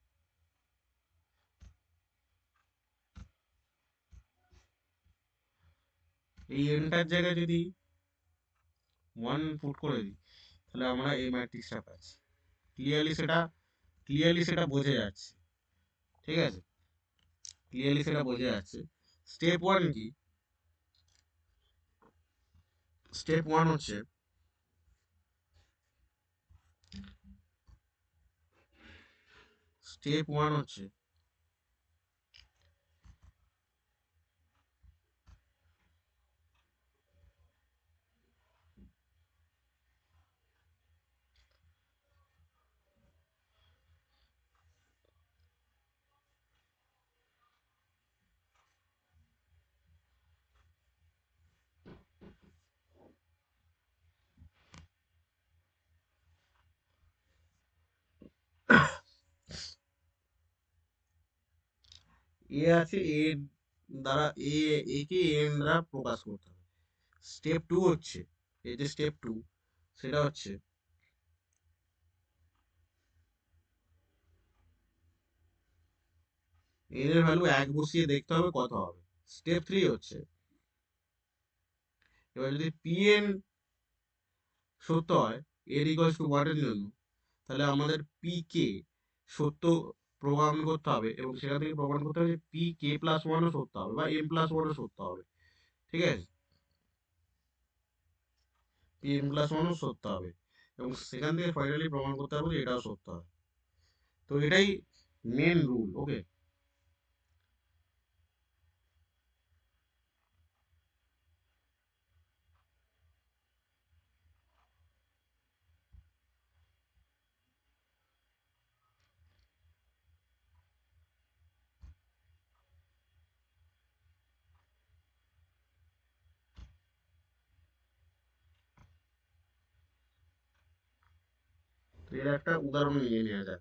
এই এনটার জায়গায় যদি 1 পুট করে দিই তাহলে আমরা এই ম্যাট্রিক্সটা পাচ্ছি। ক্লিয়ারলি সেটা বোঝা যাচ্ছে, ঠিক আছে, ক্লিয়ারলি সেটা বোঝা যাচ্ছে। স্টেপ 1 কি? স্টেপ 1 হচ্ছে স্টেপ 1 হচ্ছে এ আছে, এ দ্বারা একে এন দ্বারা প্রকাশ করতে হবে। স্টেপ 2 হচ্ছে, এই যে স্টেপ 2 সেটা হচ্ছে এন এর ভ্যালু 1 বসিয়ে দেখতে হবে কত হবে। স্টেপ 3 হচ্ছে এবার যদি পিএন সত্য হয়, এর ইকুয়ালস টু 1 এর জন্য, তাহলে আমাদের পি কে সত্য প্রমাণ করতে হবে, এবং সেখান থেকে প্রমাণ করতে হবে যে পি কে প্লাস 1ও সত্য হবে বা এম প্লাস 1ও সত্য হবে, ঠিক আছে, পি এম প্লাস 1ও সত্য হবে, এবং সেখান থেকে ফাইনালি প্রমাণ করতে হবে যে এটাও সত্য হবে। তো এটাই মেন রুল। ওকে, তো এর একটা উদাহরণ নিয়ে নেওয়া যাক।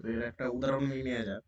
এর একটা উদাহরণ নিয়ে নেওয়া যাক।